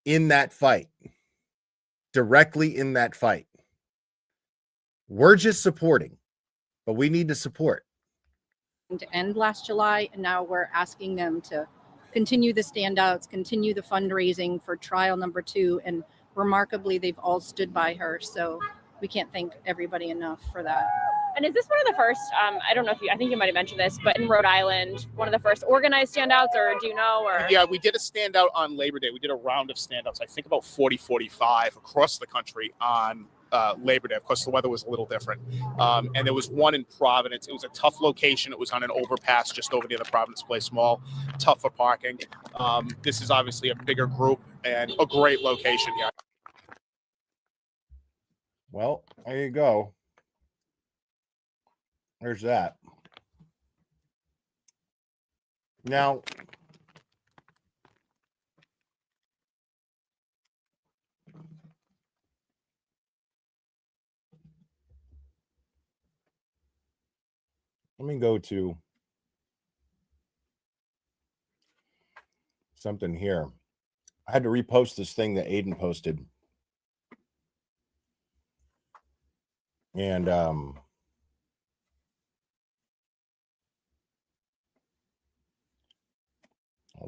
in that fight, directly in that fight. We're just supporting, but we need to support. To end last July, and now we're asking them to continue the standouts, continue the fundraising for trial number 2, and remarkably, they've all stood by her. So we can't thank everybody enough for that. And is this one of the first, I don't know if I think you might have mentioned this, but in Rhode Island, one of the first organized standouts, or do you know? Or Yeah, we did a standout on Labor Day. We did a round of standouts, I think about 45 across the country on Labor Day. Of course, the weather was a little different. And there was one in Providence. It was a tough location. It was on an overpass just over near the Providence Place Mall. Tough for parking. This is obviously a bigger group and a great location here. Well, there you go. There's that. Now, let me go to something here. I had to repost this thing that Aiden posted. And hold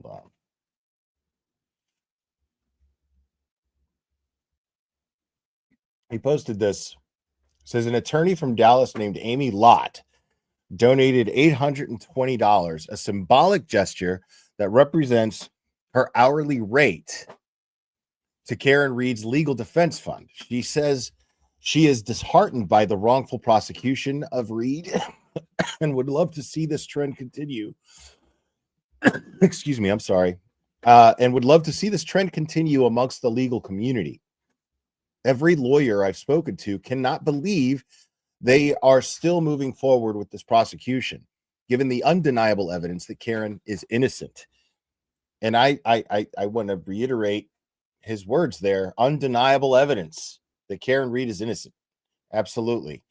on. He posted this. It says an attorney from Dallas named Amy Lott donated $820, a symbolic gesture that represents her hourly rate, to Karen Reed's legal defense fund. She says she is disheartened by the wrongful prosecution of Reed and would love to see this trend continue. Excuse me, I'm sorry. And would love to see this trend continue amongst the legal community. Every lawyer I've spoken to cannot believe they are still moving forward with this prosecution, given the undeniable evidence that Karen is innocent. And I want to reiterate his words there. Undeniable evidence that Karen Reed is innocent. Absolutely.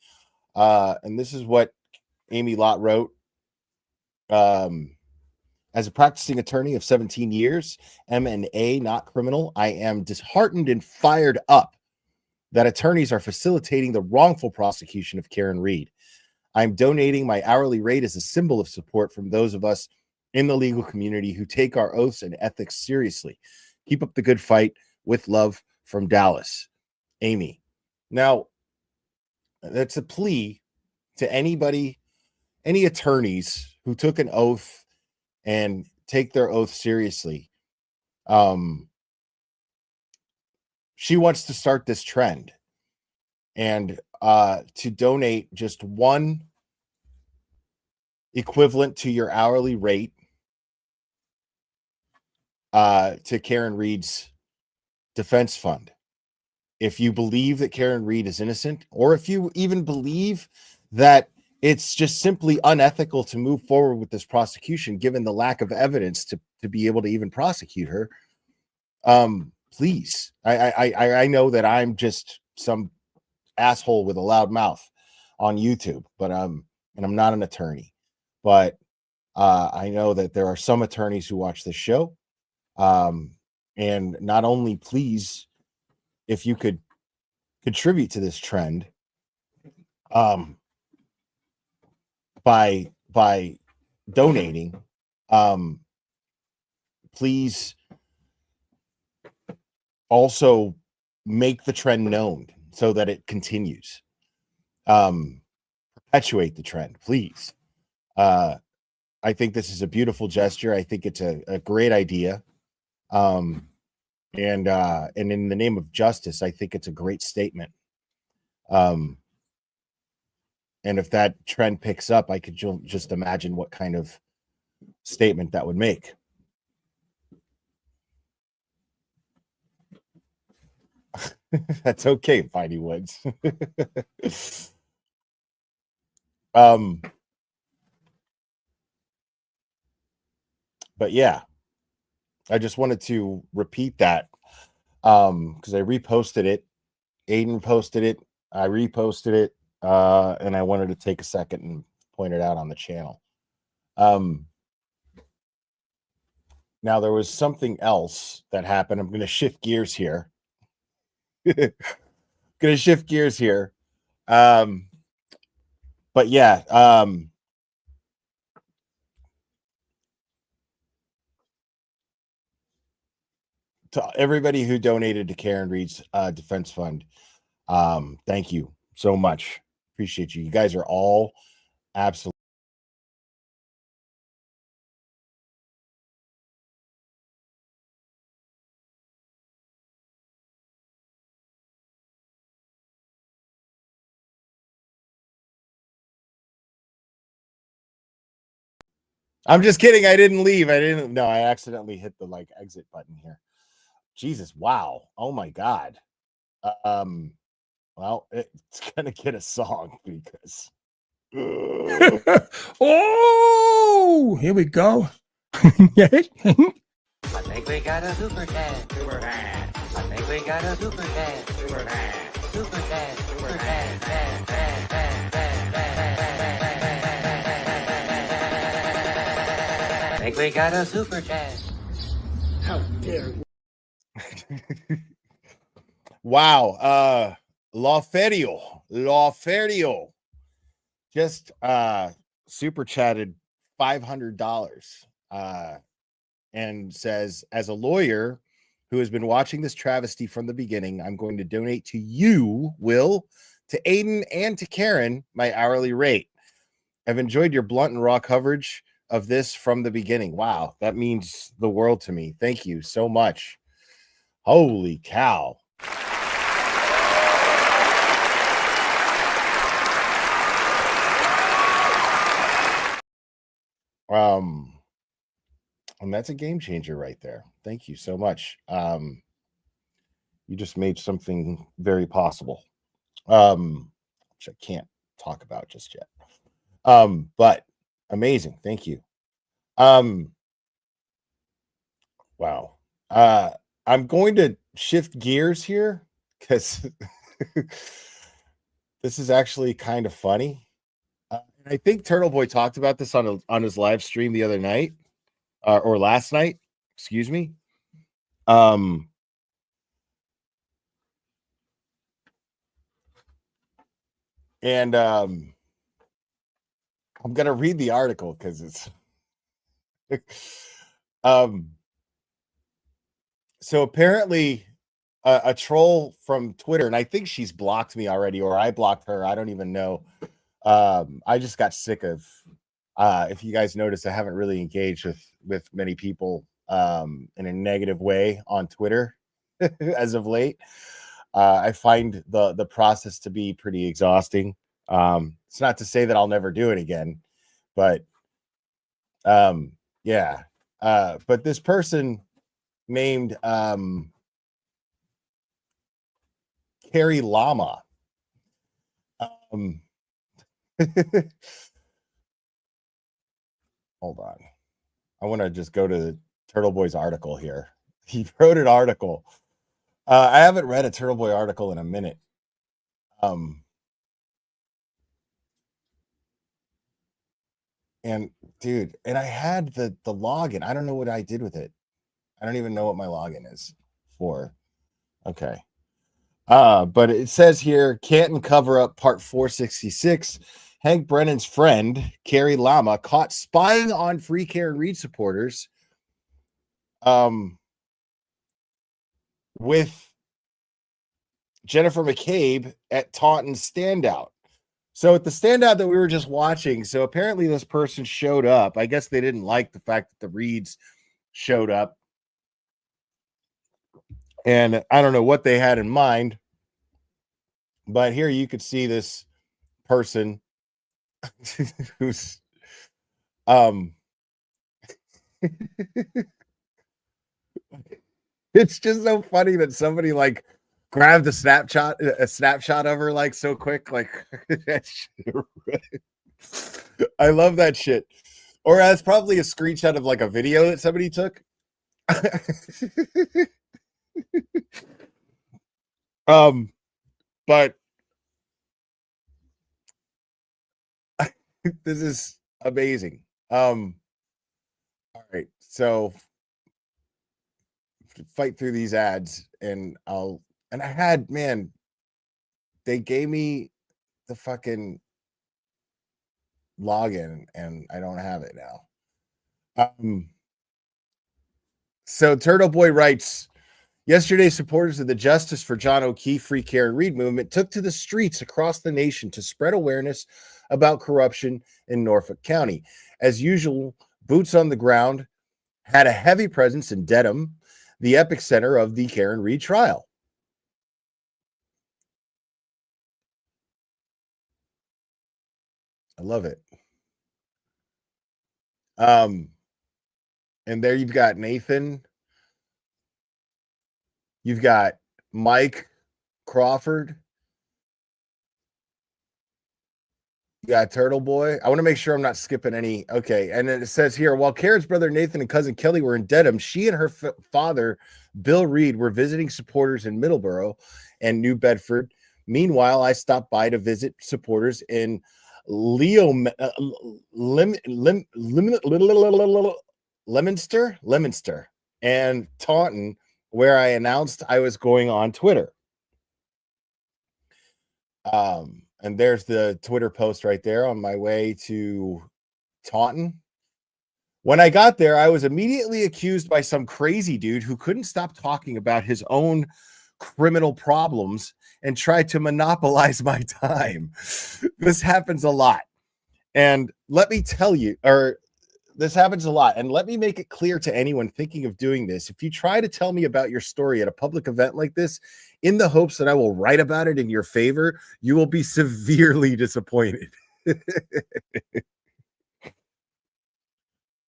And this is what Amy Lott wrote. As a practicing attorney of 17 years, M&A, not criminal, I am disheartened and fired up that attorneys are facilitating the wrongful prosecution of Karen Reed. I'm donating my hourly rate as a symbol of support from those of us in the legal community who take our oaths and ethics seriously. Keep up the good fight. With love, from Dallas. Amy. Now, that's a plea to anybody, any attorneys who took an oath and take their oath seriously. She wants to start this trend, and to donate just one equivalent to your hourly rate to Karen Reed's defense fund. If you believe that Karen Reed is innocent, or if you even believe that it's just simply unethical to move forward with this prosecution, given the lack of evidence to be able to even prosecute her, please. I know that I'm just some asshole with a loud mouth on YouTube, but and I'm not an attorney, but I know that there are some attorneys who watch this show. And not only, please, if you could contribute to this trend, by donating, please also make the trend known so that it continues. Perpetuate the trend, please. I think this is a beautiful gesture. I think it's a great idea. And in the name of justice, I think it's a great statement And if that trend picks up, I could just imagine what kind of statement that would make. That's okay, Piney Woods. But yeah, I just wanted to repeat that because I reposted it. Aiden posted it. I reposted it, and I wanted to take a second and point it out on the channel. Now there was something else that happened. I'm going to shift gears here. But yeah, to everybody who donated to Karen Reed's defense fund, thank you so much. Appreciate you. You guys are all absolutely. I'm just kidding. I didn't leave. No, I accidentally hit the exit button here. Jesus. Wow. Oh my God. Well, it's going to get a song because. Oh, here we go. I think we got a super cat. Super cat. I think we got a super cat. Super cat. Super cat. Super cat. I think we got a super cat. How dare you? Wow. Lawferio just super chatted $500 and says, as a lawyer who has been watching this travesty from the beginning, I'm going to donate to you, Will, to Aiden, and to Karen my hourly rate. I've enjoyed your blunt and raw coverage of this from the beginning. Wow, that means the world to me. Thank you so much. Holy cow. And that's a game changer right there. Thank you so much. You just made something very possible, which I can't talk about just yet. But amazing. Thank you. Wow. I'm going to shift gears here because this is actually kind of funny. And I think Turtle Boy talked about this on his live stream the other night, or last night, excuse me. And I'm going to read the article because it's so apparently a troll from Twitter, and I think she's blocked me already, or I blocked her. I don't even know. I just got sick of if you guys notice, I haven't really engaged with many people in a negative way on Twitter as of late. I find the process to be pretty exhausting. It's not to say that I'll never do it again, but yeah. But this person named Carrie Llama. Hold on. I want to just go to the Turtle Boy's article here. He wrote an article. I haven't read a Turtle Boy article in a minute. And dude, and I had the login. I don't know what I did with it. I don't even know what my login is for. Okay. But it says here, Canton cover up part 466. Hank Brennan's friend, Carrie Llama, caught spying on Free Karen Reed supporters with Jennifer McCabe at Taunton's Standout. So at the Standout that we were just watching, so apparently this person showed up. I guess they didn't like the fact that the Reeds showed up. And I don't know what they had in mind. But here you could see this person who's it's just so funny that somebody like grabbed a snapshot of her like so quick, like I love that shit. Or that's probably a screenshot of like a video that somebody took. But this is amazing. All right, so fight through these ads, and I had, man, they gave me the fucking login, and I don't have it now. So Turtle Boy writes, yesterday, supporters of the Justice for John O'Keefe Free Karen Read movement took to the streets across the nation to spread awareness about corruption in Norfolk County. As usual, boots on the ground had a heavy presence in Dedham, the epicenter of the Karen Read trial. I love it. And there you've got Nathan. You've got Mike Crawford. You got Turtle Boy. I want to make sure I'm not skipping any. Okay. And then it says here, while Karen's brother Nathan and cousin Kelly were in Dedham, she and her father, Bill Reed, were visiting supporters in Middleborough and New Bedford. Meanwhile, I stopped by to visit supporters in Leominster, and Taunton, where I announced I was going on Twitter. And there's the Twitter post right there on my way to Taunton. When I got there, I was immediately accused by some crazy dude who couldn't stop talking about his own criminal problems and tried to monopolize my time. This happens a lot. And let me tell you, this happens a lot. And let me make it clear to anyone thinking of doing this. If you try to tell me about your story at a public event like this, in the hopes that I will write about it in your favor, you will be severely disappointed.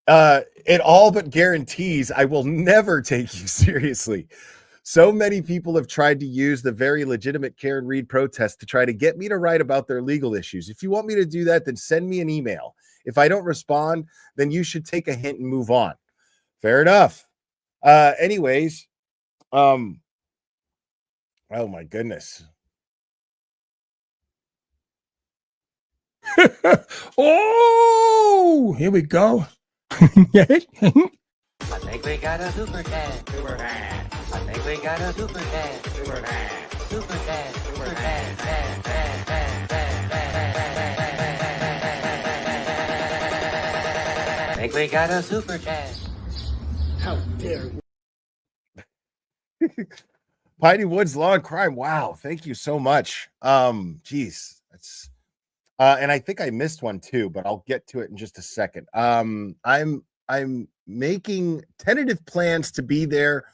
It all but guarantees I will never take you seriously. So many people have tried to use the very legitimate Karen Read protest to try to get me to write about their legal issues. If you want me to do that, then send me an email. If I don't respond, then you should take a hint and move on. Fair enough. Anyways, oh my goodness. Oh, here we go. I think we got a super dad. Super dad. I think we got a super dad. Super dad. Super dad. Super dad. I think we got a super dad. How dare you? Piney Woods Law and Crime. Wow, thank you so much. Geez, that's and I think I missed one too, but I'll get to it in just a second. I'm making tentative plans to be there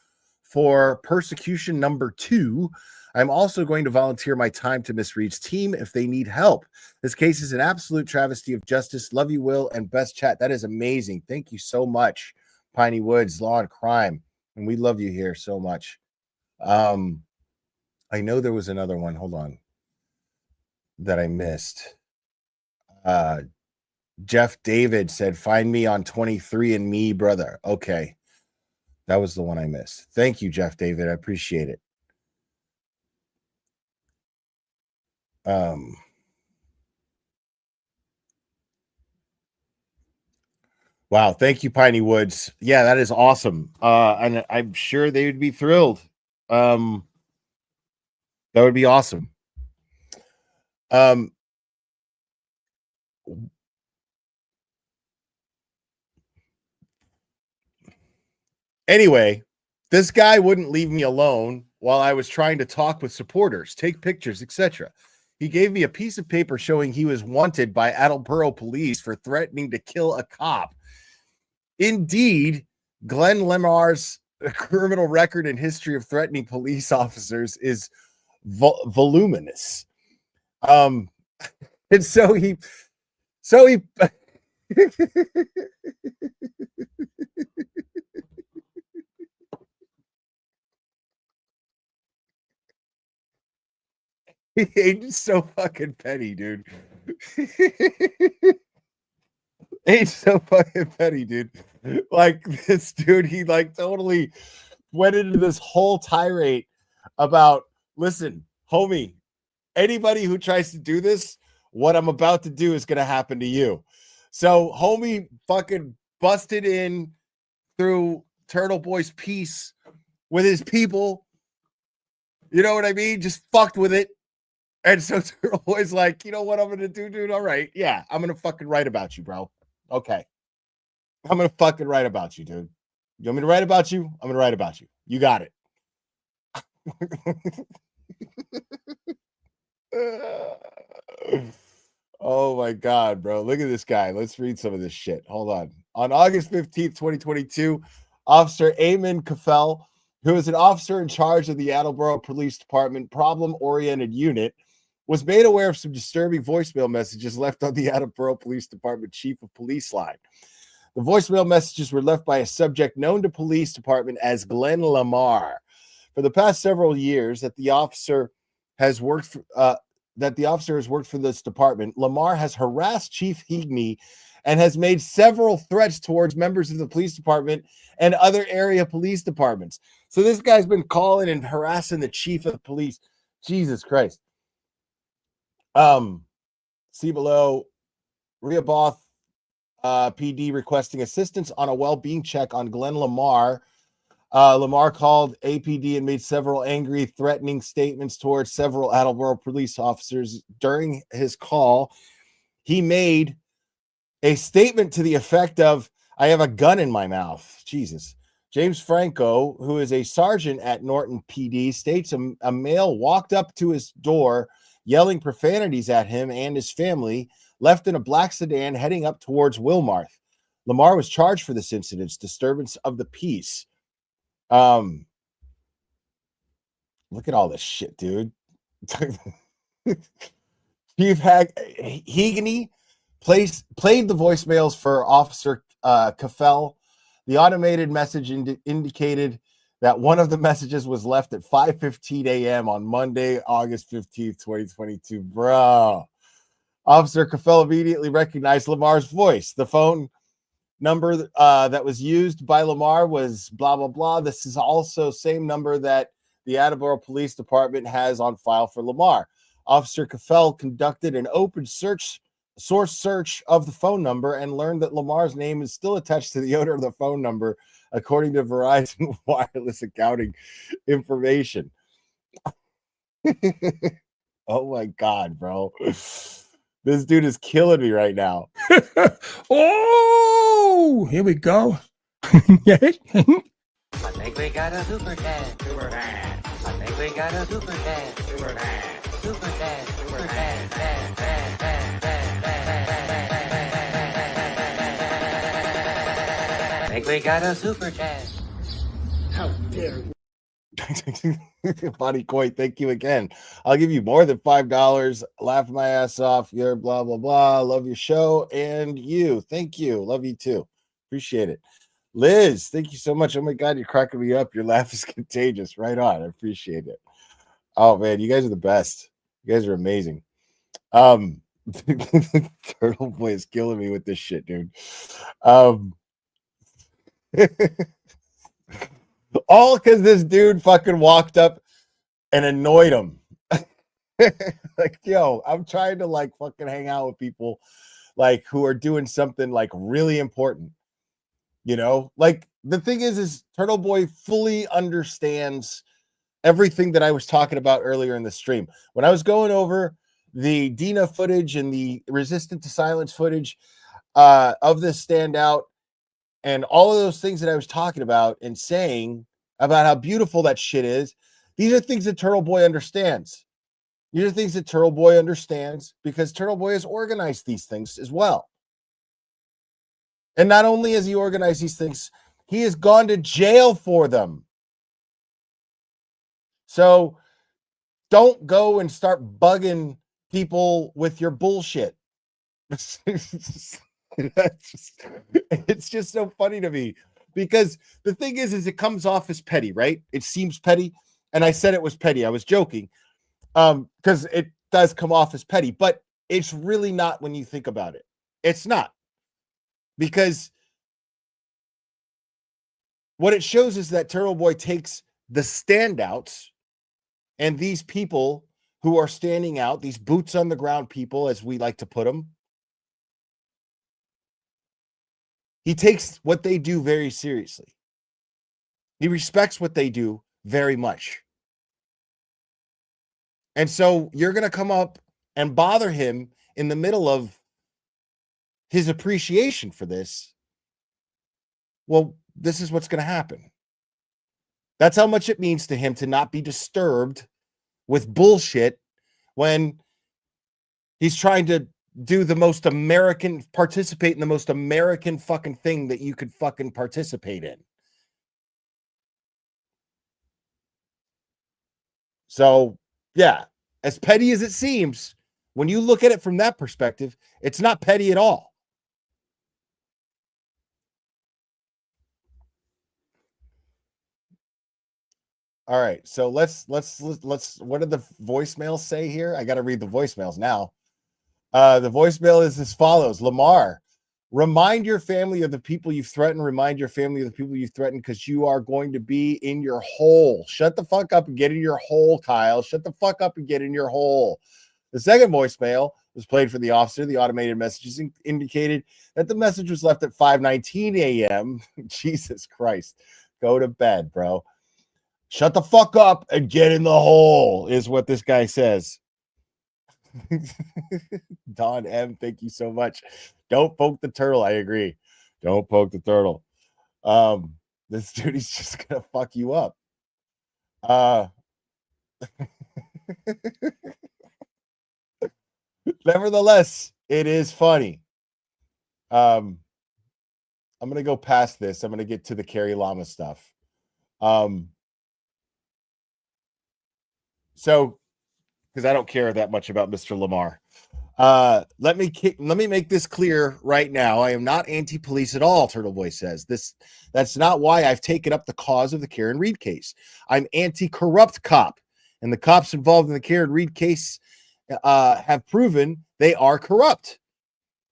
for persecution number 2. I'm also going to volunteer my time to Miss Reed's team if they need help. This case is an absolute travesty of justice. Love you, Will, and best chat. That is amazing. Thank you so much, Piney Woods Law and Crime, and we love you here so much. I know there was another one. Hold on, that I missed. Jeff David said, find me on 23andMe, brother. Okay. That was the one I missed. Thank you, Jeff David. I appreciate it. Wow. Thank you, Piney Woods. Yeah, that is awesome. And I'm sure they would be thrilled. That would be awesome. Anyway, this guy wouldn't leave me alone while I was trying to talk with supporters, take pictures, etc. He gave me a piece of paper showing he was wanted by Attleboro police for threatening to kill a cop. Indeed, Glenn Lemar's criminal record and history of threatening police officers is voluminous. And so he he's so fucking petty, dude. He's so fucking petty, dude. Like this dude, he like totally went into this whole tirade about, listen, homie, anybody who tries to do this, what I'm about to do is going to happen to you. So homie fucking busted in through Turtle Boy's piece with his people. You know what I mean? Just fucked with it. And so Turtle Boy's like, you know what I'm going to do, dude? All right. Yeah, I'm going to fucking write about you, bro. Okay. I'm going to fucking write about you, dude. You want me to write about you? I'm going to write about you. You got it. Oh my God, bro. Look at this guy. Let's read some of this shit. Hold on. On August 15th, 2022, Officer Eamon Kafel, who is an officer in charge of the Attleboro Police Department problem-oriented unit, was made aware of some disturbing voicemail messages left on the Attleboro Police Department Chief of Police line. The voicemail messages were left by a subject known to police department as Glenn Lamar. For the past several years that the officer has worked for, this department, Lamar has harassed Chief Higney and has made several threats towards members of the police department and other area police departments. So this guy's been calling and harassing the chief of the police. Jesus Christ. See below, Rehoboth PD requesting assistance on a well-being check on Glenn Lamar. Lamar called APD and made several angry, threatening statements towards several Attleboro police officers. During his call, he made a statement to the effect of, I have a gun in my mouth. Jesus. James Franco, who is a sergeant at Norton PD, states a male walked up to his door yelling profanities at him and his family, left in a black sedan heading up towards Wilmarth. Lamar was charged for this incident, disturbance of the peace. Look at all this shit, dude. Chief Higney played the voicemails for Officer Kafel. The automated message indicated that one of the messages was left at 5:15 a.m. on Monday, August 15th, 2022. Bro. Officer Kafel immediately recognized Lamar's voice. The phone number that was used by Lamar was blah, blah, blah. This is also same number that the Attleboro Police Department has on file for Lamar. Officer Kafel conducted an open source search of the phone number and learned that Lamar's name is still attached to the owner of the phone number, according to Verizon Wireless accounting information. Oh my God, bro. This dude is killing me right now. Oh, here we go. I think we got a super dad. Super dad. I think we got a super dad. Super dad. Super dad. Super dad. Dad, dad, dad, dad, dad, dad. I think we got a super dad. How dare you? Bonnie Coy, thank you again. I'll give you more than $5. Laugh my ass off. You're blah, blah, blah. Love your show. And you. Thank you. Love you too. Appreciate it. Liz, thank you so much. Oh my God, you're cracking me up. Your laugh is contagious. Right on. I appreciate it. Oh man, you guys are the best. You guys are amazing. Turtle Boy is killing me with this shit, dude. All because this dude fucking walked up and annoyed him. Like, yo, I'm trying to like fucking hang out with people like who are doing something like really important. You know, like the thing is Turtle Boy fully understands everything that I was talking about earlier in the stream. When I was going over the Dina footage and the Resistant to Silence footage of this Standout and all of those things that I was talking about and saying about how beautiful that shit is, these are things that Turtle Boy understands. These are things that Turtle Boy understands because Turtle Boy has organized these things as well. And not only has he organized these things, he has gone to jail for them. So don't go and start bugging people with your bullshit. It's just so funny to me because the thing is it comes off as petty, right? It seems petty, and I said it was petty. I was joking, because it does come off as petty, but it's really not when you think about it. It's not, because what it shows is that Turtle Boy takes the standouts and these people who are standing out, these boots on the ground people, as we like to put them. He takes what they do very seriously. He respects what they do very much. And so you're going to come up and bother him in the middle of his appreciation for this. Well, this is what's going to happen. That's how much it means to him to not be disturbed with bullshit when he's trying to do the most American, participate in the most American fucking thing that you could fucking participate in. So, yeah, as petty as it seems, when you look at it from that perspective, it's not petty at all. All right, so let's what did the voicemails say here? I got to read the voicemails now. The voicemail is as follows. Lamar, remind your family of the people you've threatened. Remind your family of the people you've threatened, because you are going to be in your hole. Shut the fuck up and get in your hole, Kyle. Shut the fuck up and get in your hole. The second voicemail was played for the officer. The automated messages indicated that the message was left at 5:19 a.m. Jesus Christ. Go to bed, bro. Shut the fuck up and get in the hole is what this guy says. Don M, thank you so much. Don't poke the turtle. I agree. Don't poke the turtle. This dude is just gonna fuck you up. Nevertheless, it is funny. I'm gonna go past this. I'm gonna get to the Carrie Llama stuff. So, because I don't care that much about Mr. Lamar. Let me make this clear right now. I am not anti-police at all, Turtle Boy says. That's not why I've taken up the cause of the Karen Reed case. I'm anti-corrupt cop, and the cops involved in the Karen Reed case have proven they are corrupt.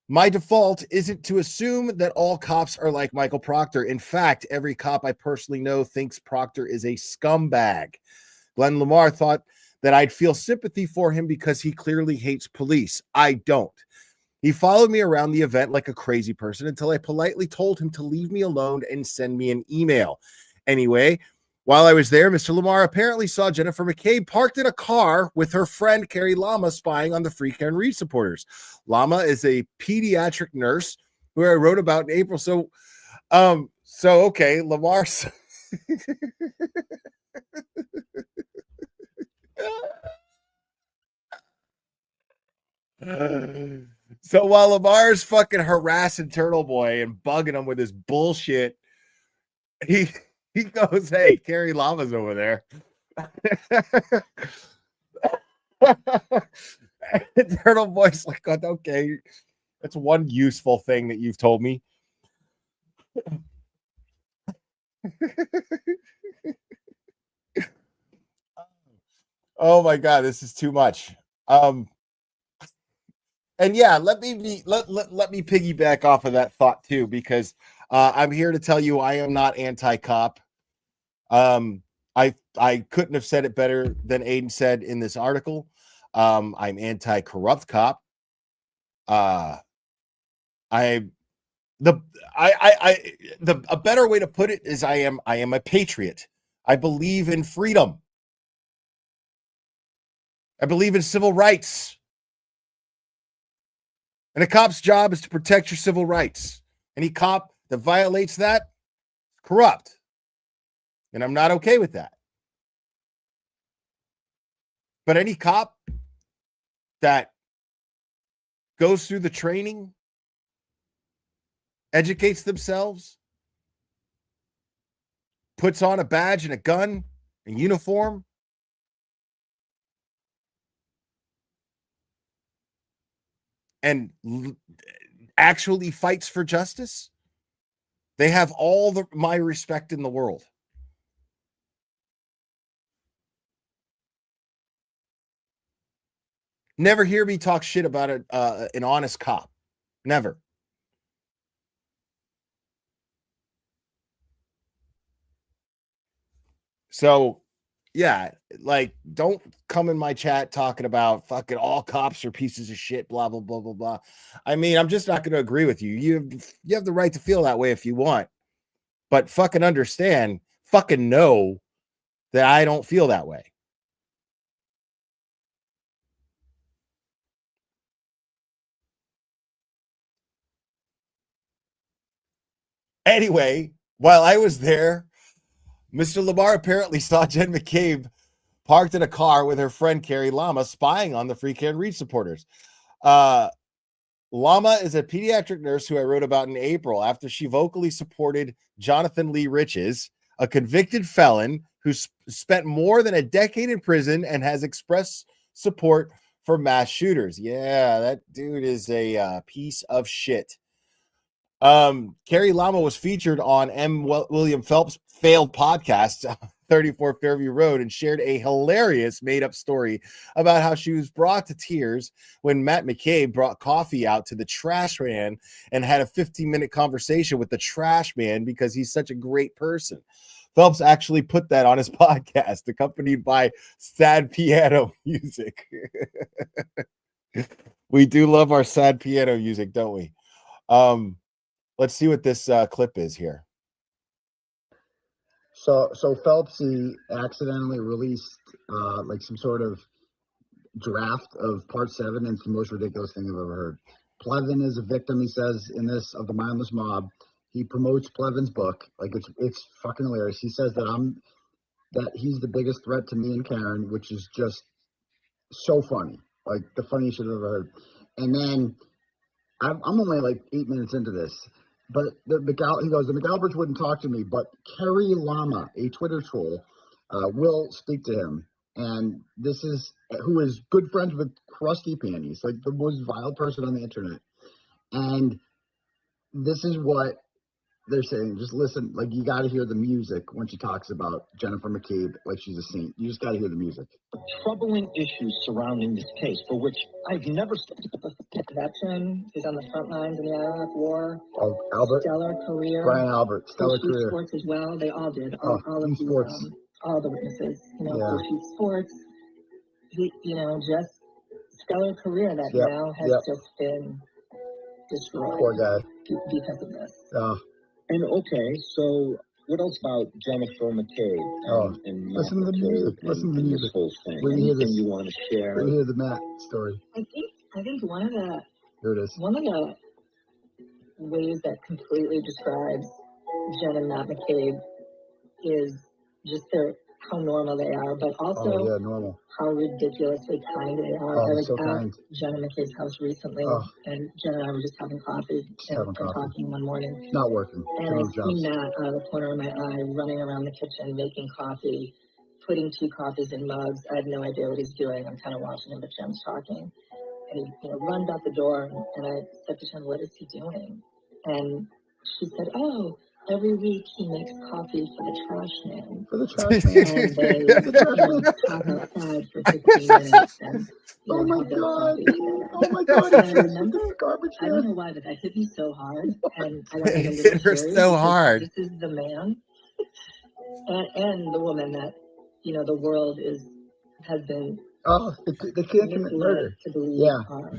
My default isn't to assume that all cops are like Michael Proctor. In fact, every cop I personally know thinks Proctor is a scumbag. Glenn Lamar thought that I'd feel sympathy for him because he clearly hates police. I don't. He followed me around the event like a crazy person until I politely told him to leave me alone and send me an email. Anyway, while I was there, Mr. Lamar apparently saw Jennifer McCabe parked in a car with her friend Carrie Llama spying on the Free Karen Reed supporters. Llama is a pediatric nurse who I wrote about in April. So okay, Lamar. So while Lamar's fucking harassing Turtle Boy and bugging him with his bullshit, he goes, "Hey, Carrie Llama's over there." Turtle Boy's like, "Okay, that's one useful thing that you've told me." Oh my god, this is too much. And yeah, let me piggyback off of that thought too, because I'm here to tell you I am not anti-cop. I couldn't have said it better than Aiden said in this article. I'm anti-corrupt cop. A better way to put it is I am a patriot. I believe in freedom. I believe in civil rights. And a cop's job is to protect your civil rights. Any cop that violates that, corrupt. And I'm not okay with that. But any cop that goes through the training, educates themselves, puts on a badge and a gun and uniform, and actually fights for justice, they have all my respect in the world. Never hear me talk shit about an honest cop. Never. So, yeah, like, don't come in my chat talking about fucking all cops are pieces of shit, blah, blah, blah, blah, blah. I mean, I'm just not going to agree with you. You have the right to feel that way if you want, but fucking understand, fucking know that I don't feel that way. Anyway, while I was there, Mr. Lamar apparently saw Jen McCabe parked in a car with her friend Carrie Lama spying on the Free Can Read supporters. Lama is a pediatric nurse who I wrote about in April after she vocally supported Jonathan Lee Riches, a convicted felon who spent more than a decade in prison and has expressed support for mass shooters. Yeah, that dude is a piece of shit. Carrie Lama was featured on M. William Phelps' failed podcast, 34 Fairview Road, and shared a hilarious made-up story about how she was brought to tears when Matt McCabe brought coffee out to the trash man and had a 15-minute conversation with the trash man because he's such a great person. Phelps actually put that on his podcast, accompanied by sad piano music. We do love our sad piano music, don't we? Let's see what this clip is here. So Phelps, he accidentally released like some sort of draft of part 7, and it's the most ridiculous thing I've ever heard. Plevin is a victim, he says, in this, of the mindless mob. He promotes Plevin's book. Like, it's fucking hilarious. He says that he's the biggest threat to me and Karen, which is just so funny. Like, the funniest shit I've ever heard. And then I'm only like 8 minutes into this, but he goes, the McAlberts wouldn't talk to me, but Carrie Lama, a Twitter troll, will speak to him. And this is who is good friends with Krusty Panties, like the most vile person on the internet. And this is what they're saying. Just listen, like, you got to hear the music when she talks about Jennifer McCabe like she's a saint. You just got to hear the music. Troubling issues surrounding this case, for which I've never. Veteran, he's on the front lines in the Iraq War. Oh, Albert. Stellar career. Brian Albert, stellar career. Sports as well. They all did. All of sports. All the witnesses. Yeah. Sports. He, just stellar career that now has just been destroyed. Poor guy. Because of this. And okay, so what else about Jennifer McCabe? And listen to the music. Listen to the music. Whole thing. When you hear this, you want to share? When you hear the Matt story. I think one of the ways that completely describes Jen and Matt McCabe is just how normal they are, but also normal. How ridiculously kind they are. I was at Jen and McCabe's house recently, and Jen and I were just having coffee and talking one morning. Not working. And I seen Matt out of the corner of my eye running around the kitchen making coffee, putting 2 coffees in mugs. I had no idea what he's doing. I'm kind of watching him, but Jen's talking. And he runs out the door, and I said to Jen, "What is he doing?" And she said, "Oh, every week he makes coffee for the trash man." For the trash man. And they talk outside for 15 minutes. And, oh my God. Oh my God. And I remember, garbage man. I don't know why, but that hit me so hard. And I got it hit her so hard. This is the man and the woman that, the world has been. Oh, they can't commit murder. To believe are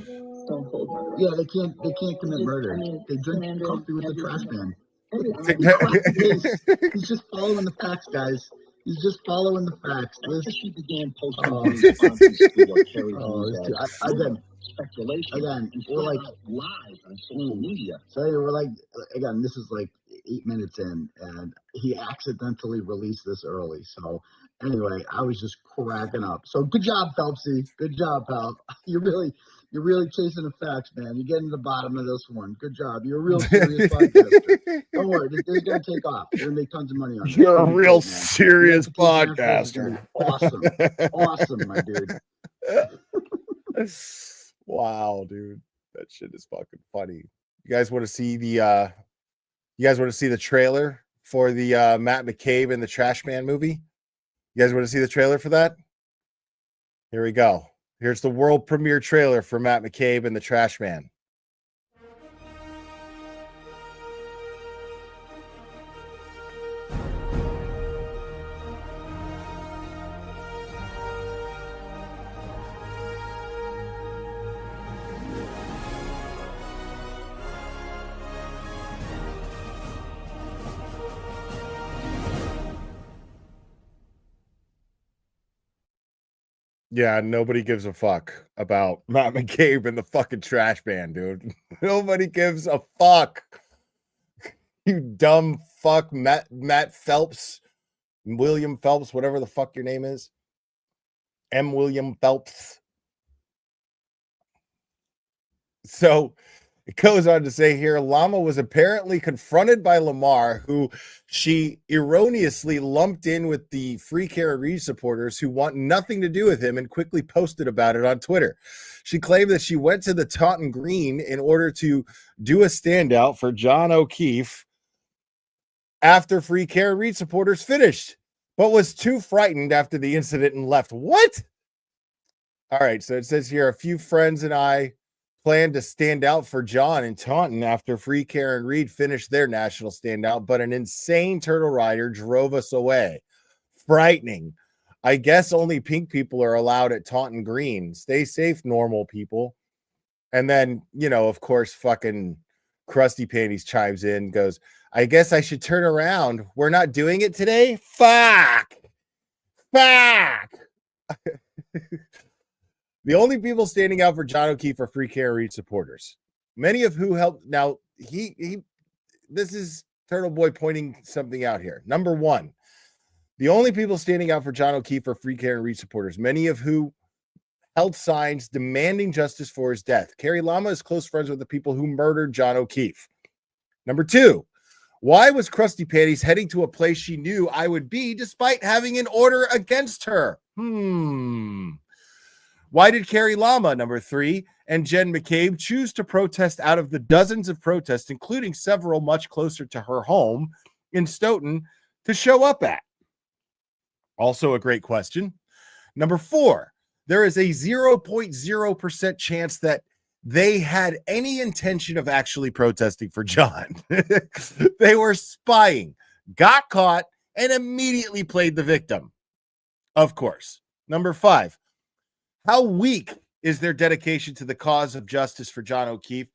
stone cold murder. Yeah, they can't commit murder. They drink coffee with the trash man. He's just following the facts, guys. He's just following the facts. After she began posting responses to what Carrie again, we're like live on social media. So we're like, again, this is like 8 minutes in, and he accidentally released this early. So anyway, I was just cracking up. So good job, Phelpsy. Good job, pal. You're really chasing the facts, man. You're getting to the bottom of this one. Good job. You're a real serious podcaster. Don't worry, this is gonna take off. You're gonna make tons of money on it. You're a real serious podcaster. Awesome, my dude. Wow, dude. That shit is fucking funny. You guys want to see the trailer for the Matt McCabe and the Trash Man movie? You guys want to see the trailer for that? Here we go. Here's the world premiere trailer for Matt McCabe and the Trash Man. Yeah, nobody gives a fuck about Matt McCabe and the fucking Trash Man, dude. Nobody gives a fuck. You dumb fuck, Matt Phelps, William Phelps, whatever the fuck your name is. M. William Phelps. So it goes on to say here, Llama was apparently confronted by Lamar, who she erroneously lumped in with the Free Kara Reid supporters who want nothing to do with him, and quickly posted about it on Twitter. She claimed that she went to the Taunton Green in order to do a standout for John O'Keefe after Free Kara Reid supporters finished, but was too frightened after the incident and left. What? All right, so it says here, a few friends and I planned to stand out for John in Taunton after Free Karen Reid finished their national standout, but an insane turtle rider drove us away. Frightening. I guess only pink people are allowed at Taunton Green. Stay safe, normal people. And then, of course, fucking Krusty Panties chimes in, goes, I guess I should turn around. We're not doing it today? Fuck. The only people standing out for John O'Keefe are Free Kara Reid supporters, many of who helped. Now, this is Turtle Boy pointing something out here. Number one, the only people standing out for John O'Keefe are Free Kara Reid supporters, many of who held signs demanding justice for his death. Carrie Lama is close friends with the people who murdered John O'Keefe. Number two, why was Krusty Panties heading to a place she knew I would be despite having an order against her? Why did Carrie Lama, number three, and Jen McCabe choose to protest out of the dozens of protests, including several much closer to her home in Stoughton, to show up at? Also a great question. Number four, there is a 0.0% chance that they had any intention of actually protesting for John. They were spying, got caught, and immediately played the victim. Of course. Number five, how weak is their dedication to the cause of justice for John O'Keefe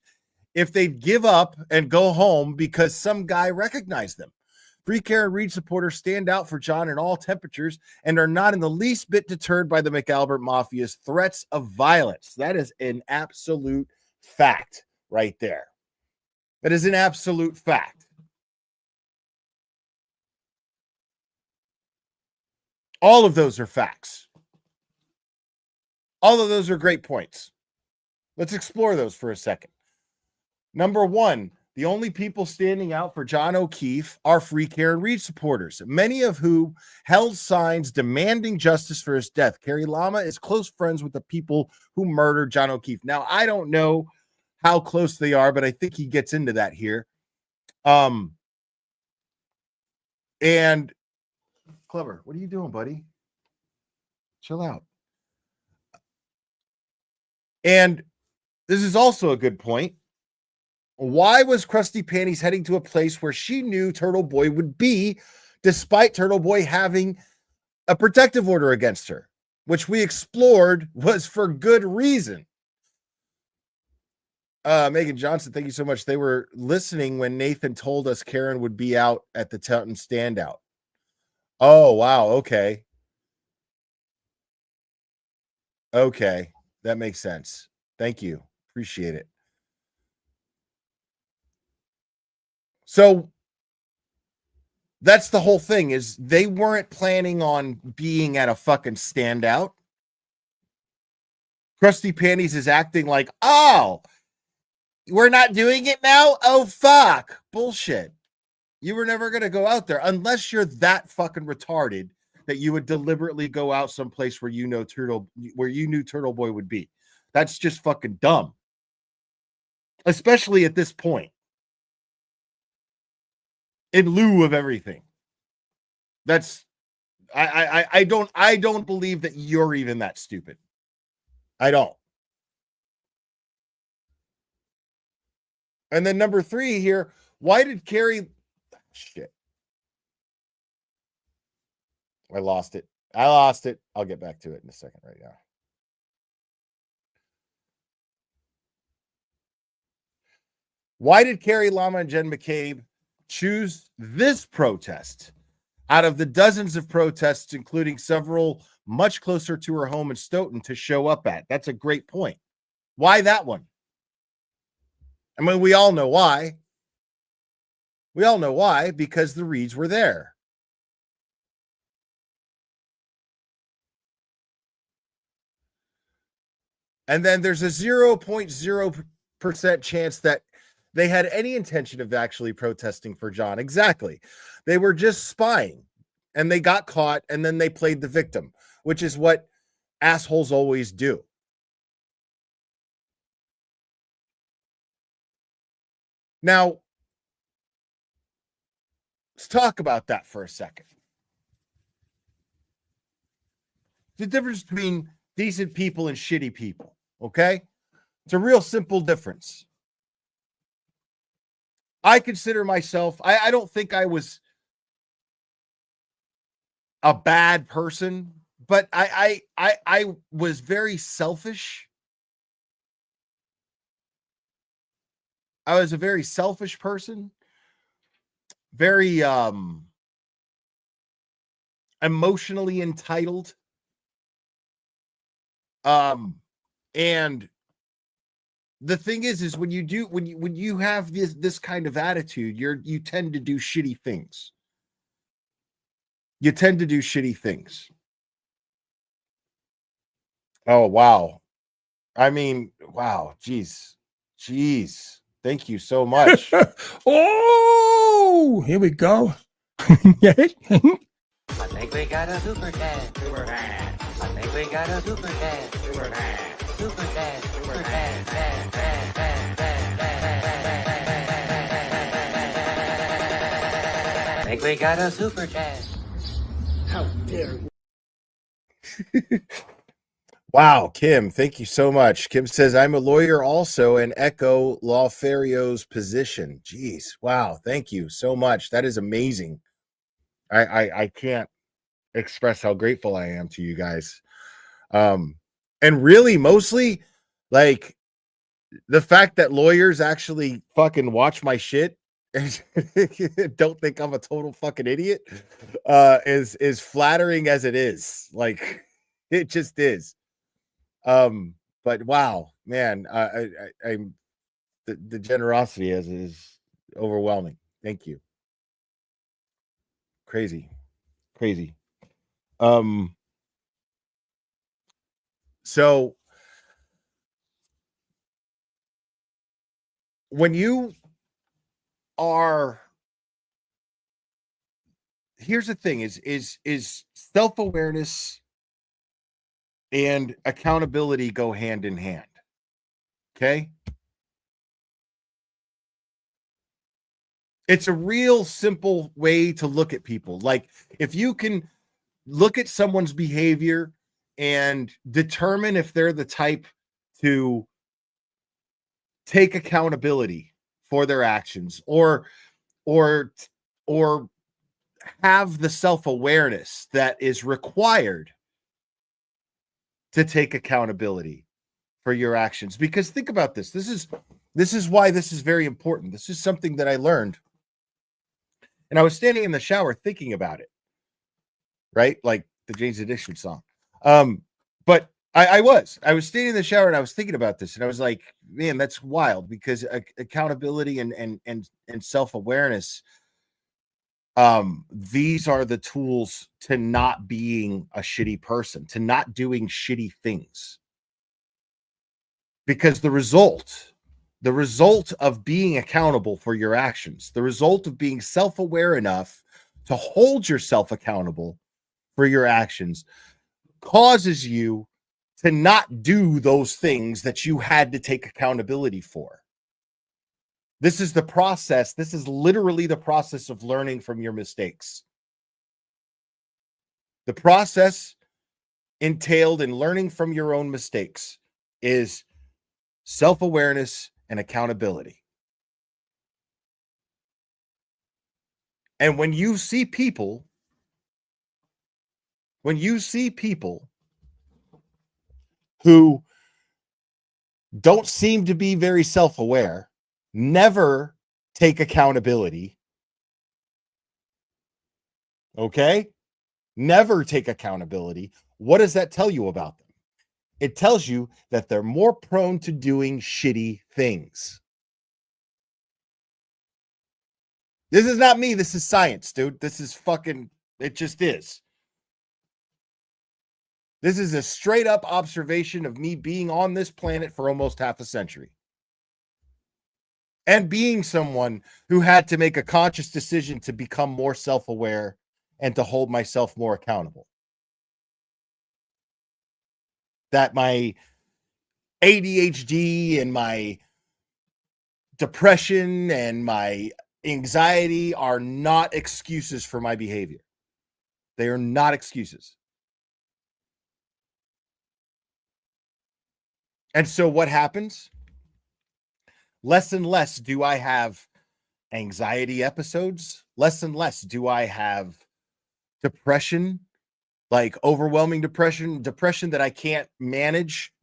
if they give up and go home because some guy recognized them? Free Kara Reid supporters stand out for John in all temperatures and are not in the least bit deterred by the McAlbert Mafia's threats of violence. That is an absolute fact right there. That is an absolute fact. All of those are facts. All of those are great points. Let's explore those for a second. Number one, the only people standing out for John O'Keefe are Free Kara Reid supporters, many of who held signs demanding justice for his death. Carrie Lama is close friends with the people who murdered John O'Keefe. Now, I don't know how close they are, but I think he gets into that here. And Clever, what are you doing, buddy? Chill out. And this is also a good point. Why was Krusty Panties heading to a place where she knew Turtle Boy would be, despite Turtle Boy having a protective order against her, which we explored was for good reason? Megan Johnson, thank you so much. They were listening when Nathan told us Karen would be out at the Taunton Standout. Oh, wow. Okay. Okay. That makes sense. Thank you. Appreciate it. So that's the whole thing, is they weren't planning on being at a fucking standout. Krusty Panties is acting like, oh, we're not doing it now? Oh, fuck. Bullshit. You were never going to go out there unless you're that fucking retarded that you would deliberately go out someplace where you knew Turtle Boy would be. That's just fucking dumb. especially at this point, in lieu of everything. That's I don't believe that you're even that stupid. I don't. And then number 3 here, why did Carrie shit? I lost it. I'll get back to it in a second right now. Why did Carrie Lama and Jen McCabe choose this protest out of the dozens of protests, including several much closer to her home in Stoughton, to show up at? That's a great point. Why that one? I mean, we all know why. We all know why, because the Reeds were there. And then there's a 0.0% chance that they had any intention of actually protesting for John. Exactly. They were just spying and they got caught and then they played the victim, which is what assholes always do. Now, let's talk about that for a second. The difference between decent people and shitty people, okay? It's a real simple difference. I consider myself, I don't think I was a bad person, but I was very selfish. I was a very selfish person, very emotionally entitled. And the thing is when you have this kind of attitude, you tend to do shitty things. You tend to do shitty things. Oh, wow. I mean, wow. Jeez. Thank you so much. Oh, here we go. I think we got a super dad. Super dad. I think we got a super dad. Super dad. Super dad. Super dad. Dad, dad, dad, dad, dad. I think we got a super dad. How dare you? Wow, Kim, thank you so much. Kim says, I'm a lawyer also and echo Lawferio's position. Jeez, wow, thank you so much. That is amazing. I can't express how grateful I am to you guys. And really, mostly, like, the fact that lawyers actually fucking watch my shit and don't think I'm a total fucking idiot is flattering as it is. Like, it just is. But wow, man, I'm the generosity is overwhelming. Thank you. Crazy. So when you are, here's the thing, is self-awareness and accountability go hand in hand. Okay? It's a real simple way to look at people. Like, if you can look at someone's behavior and determine if they're the type to take accountability for their actions or have the self-awareness that is required to take accountability for your actions. Because think about this. This is why this is very important. This is something that I learned. And I was standing in the shower thinking about it. Right? Like the Jane's Addiction song. But I was standing in the shower and I was thinking about this and I was like, man, that's wild, because accountability and self-awareness, these are the tools to not being a shitty person, to not doing shitty things. Because the result of being accountable for your actions, the result of being self-aware enough to hold yourself accountable for your actions, causes you to not do those things that you had to take accountability for. This is the process. This is literally the process of learning from your mistakes. The process entailed in learning from your own mistakes is self-awareness and accountability. And when you see people who don't seem to be very self-aware, never take accountability, okay? Never take accountability. What does that tell you about them? It tells you that they're more prone to doing shitty things. This is not me. This is science, dude. This is fucking, it just is. This is a straight up observation of me being on this planet for almost half a century. And being someone who had to make a conscious decision to become more self-aware and to hold myself more accountable. That my ADHD and my depression and my anxiety are not excuses for my behavior. They are not excuses. And so what happens? Less and less do I have anxiety episodes. Less and less do I have depression, like overwhelming depression that I can't manage.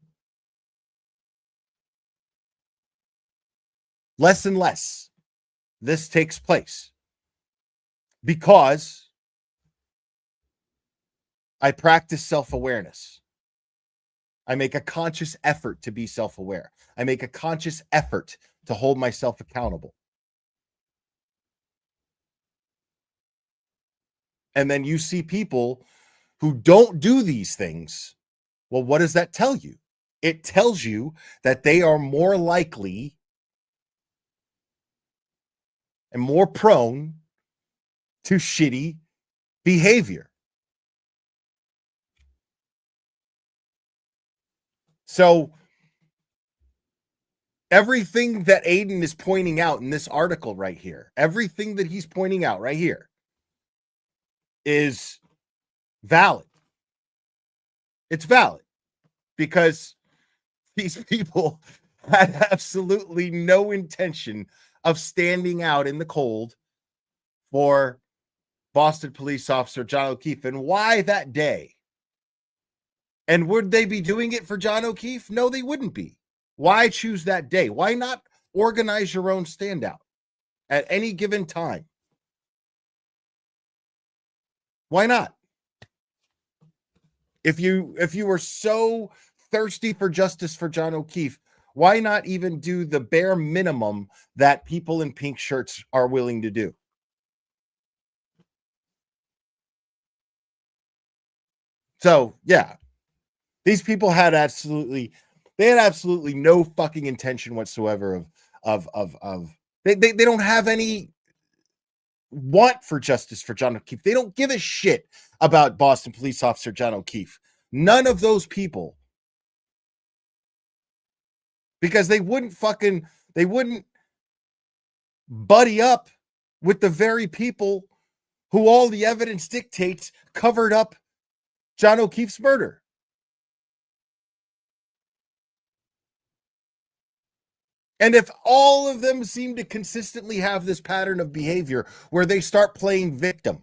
Less and less this takes place because I practice self-awareness. I make a conscious effort to be self-aware. I make a conscious effort to hold myself accountable. And then you see people who don't do these things. Well, what does that tell you? It tells you that they are more likely and more prone to shitty behavior. So everything that Aiden is pointing out in this article right here, everything that he's pointing out right here is valid. It's valid because these people had absolutely no intention of standing out in the cold for Boston police officer John O'Keefe. And why that day? And would they be doing it for John O'Keefe? No, they wouldn't be. Why choose that day? Why not organize your own standout at any given time? Why not? If you were so thirsty for justice for John O'Keefe, why not even do the bare minimum that people in pink shirts are willing to do? So, yeah. These people had absolutely no fucking intention whatsoever they don't have any want for justice for John O'Keefe. They don't give a shit about Boston police officer John O'Keefe. None of those people. Because they wouldn't buddy up with the very people who all the evidence dictates covered up John O'Keefe's murder. And if all of them seem to consistently have this pattern of behavior where they start playing victim,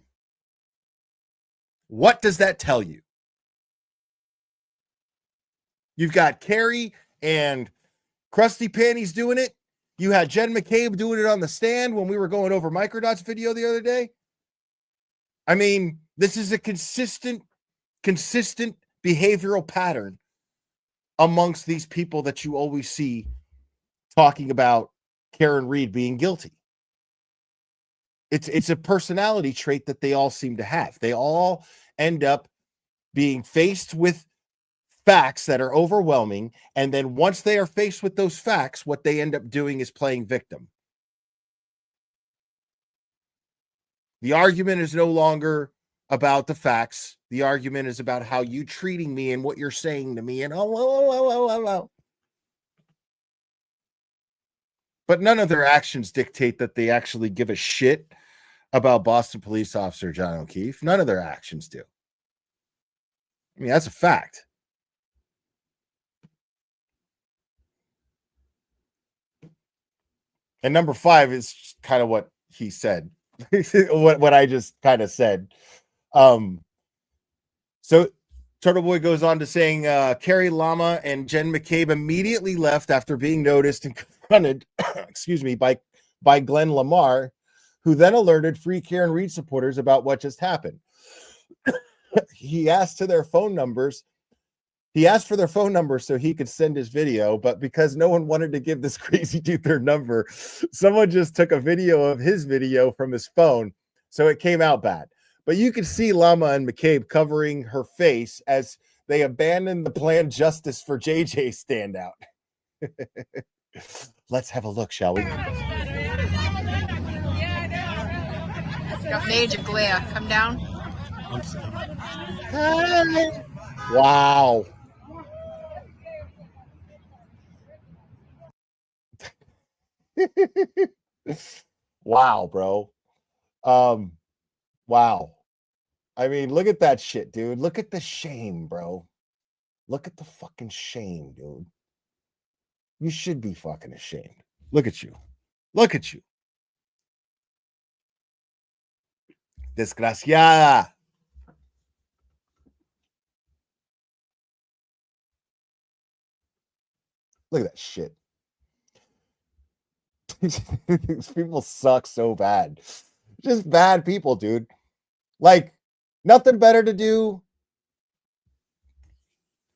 what does that tell you? You've got Carrie and Krusty Panties doing it. You had Jen McCabe doing it on the stand when we were going over Microdot's video the other day. I mean, this is a consistent behavioral pattern amongst these people that you always see talking about Karen Reed being guilty. It's a personality trait that they all seem to have. They all end up being faced with facts that are overwhelming, and then once they are faced with those facts, what they end up doing is playing victim. The argument is no longer about the facts. The argument is about how you treating me and what you're saying to me, and oh. But none of their actions dictate that they actually give a shit about Boston police officer John O'Keefe. None of their actions do. I mean, that's a fact. And number 5 is kind of what he said, what I just kind of said. So Turtle Boy goes on to saying, Carrie Lama and Jen McCabe immediately left after being noticed and confronted, excuse me, by Glenn Lamar, who then alerted Free Karen Reed supporters about what just happened. He asked for their phone numbers so he could send his video, but because no one wanted to give this crazy dude their number, someone just took a video of his video from his phone, so it came out bad. But you could see Lama and McCabe covering her face as they abandoned the planned Justice for JJ standout. Let's have a look, shall we? Got major glare. Come down. Hi. Wow. Wow, bro. Wow. I mean, look at that shit, dude. Look at the shame, bro. Look at the fucking shame, dude. You should be fucking ashamed. Look at you. Look at you. Desgraciada. Look at that shit. These people suck so bad. Just bad people, dude. Like, nothing better to do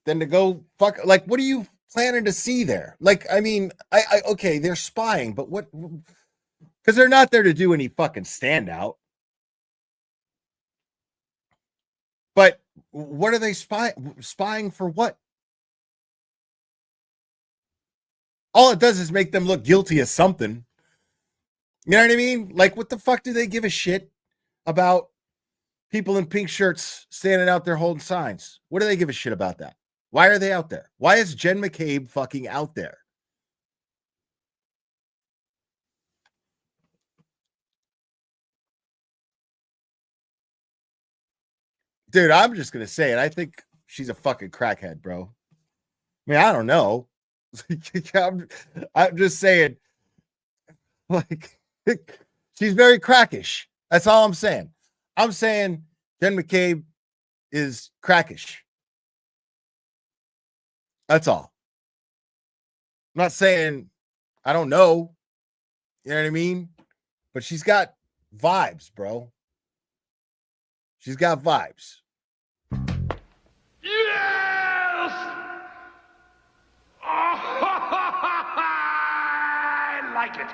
than to go fuck. Like, what are you planning to see there? Like, I mean, I okay, they're spying, but what? Because they're not there to do any fucking standout. But what are they spying for? What? All it does is make them look guilty of something. You know what I mean? Like, what the fuck do they give a shit about people in pink shirts standing out there holding signs? What do they give a shit about that? Why are they out there? Why is Jen McCabe fucking out there? Dude, I'm just going to say it. I think she's a fucking crackhead, bro. I mean, I don't know. I'm just saying, like, she's very crackish. That's all I'm saying. I'm saying Jen McCabe is crackish. That's all. I'm not saying I don't know. You know what I mean? But she's got vibes, bro. She's got vibes. Yes! I like it.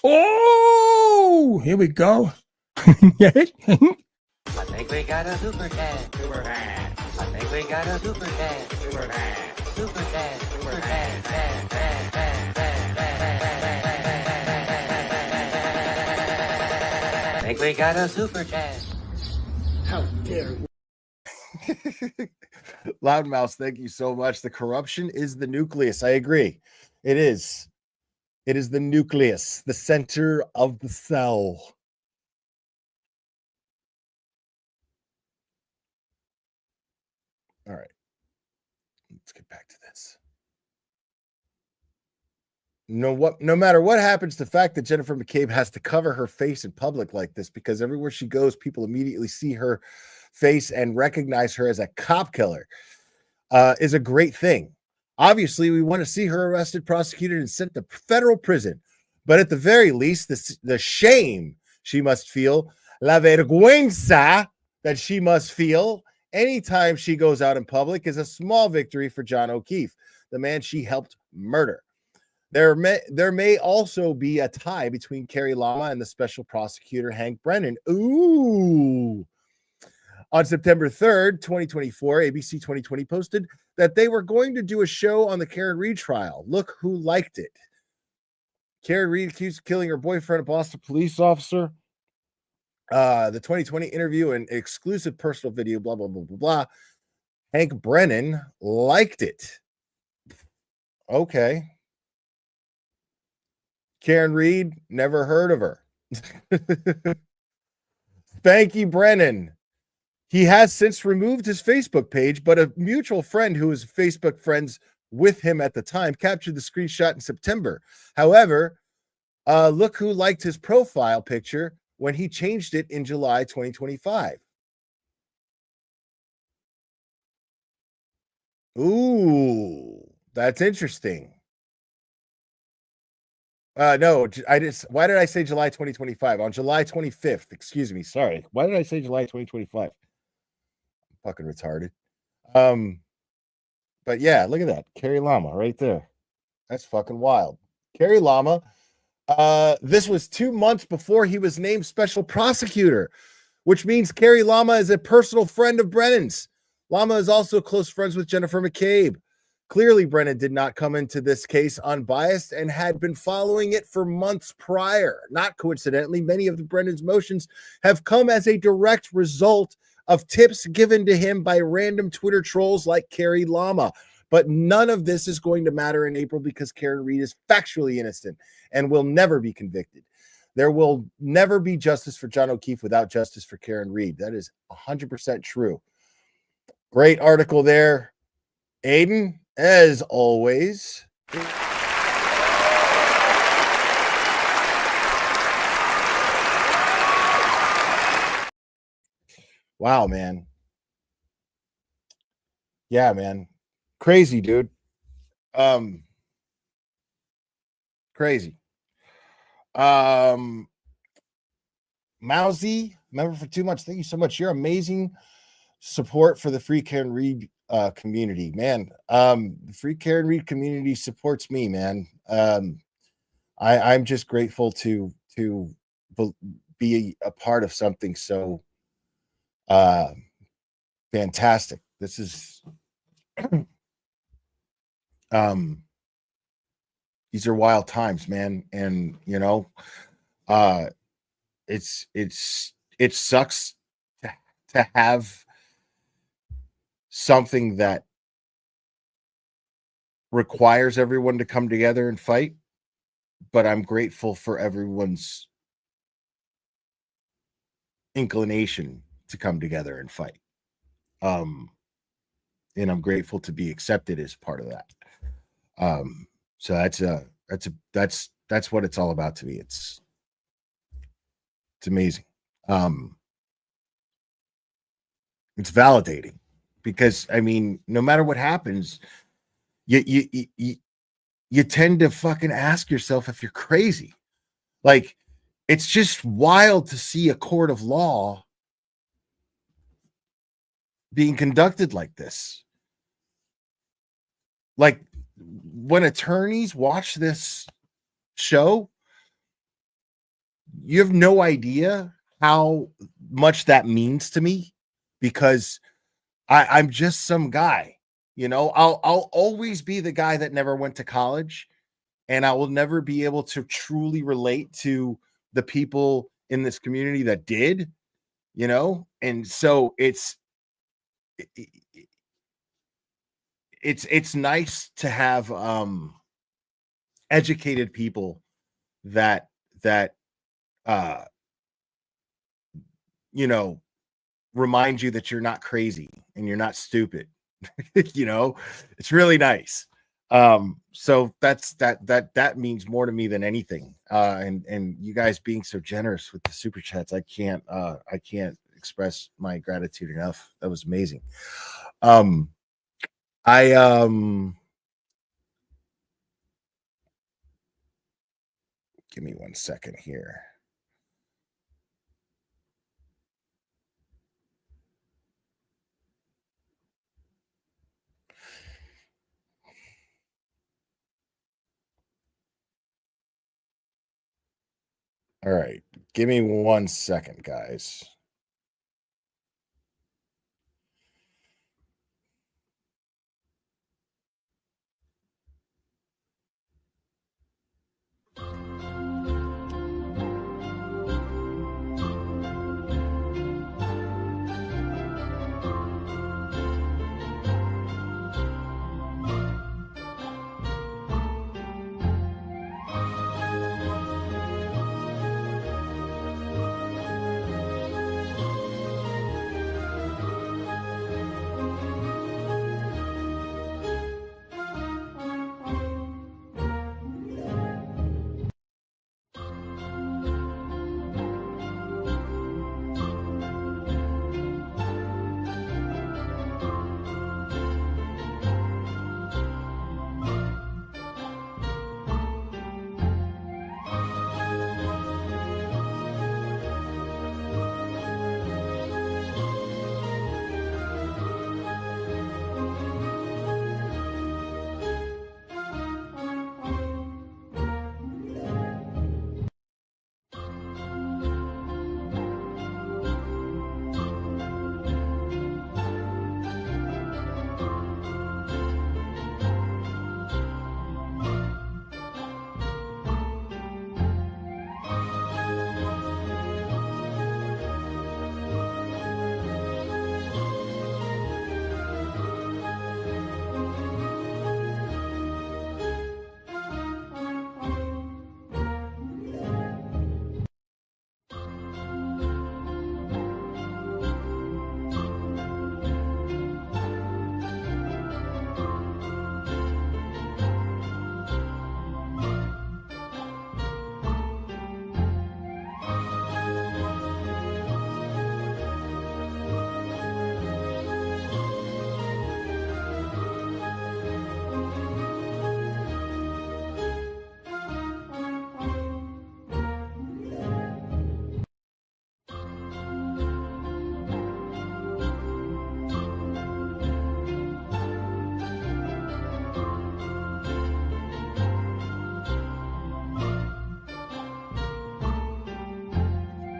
Oh, here we go. I think we got a super dad. Super dad. I think we got a super dad. Super dad. Super dad. Super dad. Dad, dad, dad, dad, dad. I think we got a super dad. How dare you? Loudmouth, thank you so much. The corruption is the nucleus. I agree. It is. It is the nucleus, the center of the cell. All right. Let's get back to this. No matter what happens, the fact that Jennifer McCabe has to cover her face in public like this, because everywhere she goes, people immediately see her face and recognize her as a cop killer, is a great thing. Obviously, we want to see her arrested, prosecuted, and sent to federal prison. But at the very least, the shame she must feel, la vergüenza that she must feel anytime she goes out in public, is a small victory for John O'Keefe, the man she helped murder. There may also be a tie between Carrie Lama and the special prosecutor, Hank Brennan. Ooh. On September 3rd, 2024, ABC 2020 posted that they were going to do a show on the Karen Reed trial. Look who liked it. Karen Reed accused of killing her boyfriend, a Boston police officer. The 2020 interview and exclusive personal video, blah, blah, blah, blah, blah. Hank Brennan liked it. Okay. Karen Reed, never heard of her. Spanky Brennan. He has since removed his Facebook page, but a mutual friend who was Facebook friends with him at the time captured the screenshot in September. However, look who liked his profile picture when he changed it in July 2025. Ooh, that's interesting. No, why did I say July 2025? On July 25th, excuse me, sorry. Why did I say July 2025? I'm fucking retarded. But yeah, look at that. Carrie Lama right there. That's fucking wild. Carrie Lama. This was 2 months before he was named special prosecutor, which means Carrie Lama is a personal friend of Brennan's. Lama is also close friends with Jennifer McCabe. Clearly, Brennan did not come into this case unbiased and had been following it for months prior. Not coincidentally, many of the Brennan's motions have come as a direct result of tips given to him by random Twitter trolls like Carrie Lama. But none of this is going to matter in April because Karen Reed is factually innocent and will never be convicted. There will never be justice for John O'Keefe without justice for Karen Reed. That is 100% true. Great article there, Aiden, as always. Wow, man. Yeah, man. Crazy, dude. Crazy. Mousy, member for 2 months. Thank you so much. You're amazing support for the Free Karen Reed community, man. The Free Karen Reed community supports me, man. I'm just grateful to be a part of something so fantastic. This is these are wild times, man, and you know, it sucks to have something that requires everyone to come together and fight, but I'm grateful for everyone's inclination to come together and fight. And I'm grateful to be accepted as part of that. So that's what it's all about to me. It's amazing. It's validating because I mean, no matter what happens, you tend to fucking ask yourself if you're crazy. Like, it's just wild to see a court of law being conducted like this. Like, when attorneys watch this show, you have no idea how much that means to me because I'm just some guy, you know. I'll always be the guy that never went to college, and I will never be able to truly relate to the people in this community that did, you know. And so it's nice to have educated people that you know, remind you that you're not crazy and you're not stupid. You know, it's really nice. So that means more to me than anything. And you guys being so generous with the super chats, I can't express my gratitude enough. That was amazing. Give me 1 second here. All right, give me 1 second, guys.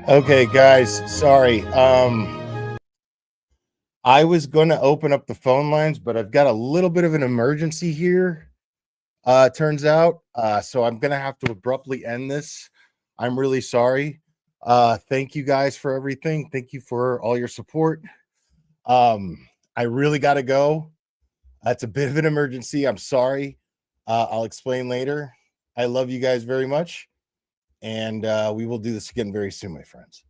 Okay, guys, sorry. I was going to open up the phone lines, but I've got a little bit of an emergency here. Turns out, so I'm going to have to abruptly end this. I'm really sorry. Thank you guys for everything. Thank you for all your support. I really got to go. It's a bit of an emergency. I'm sorry. I'll explain later. I love you guys very much. And we will do this again very soon, my friends.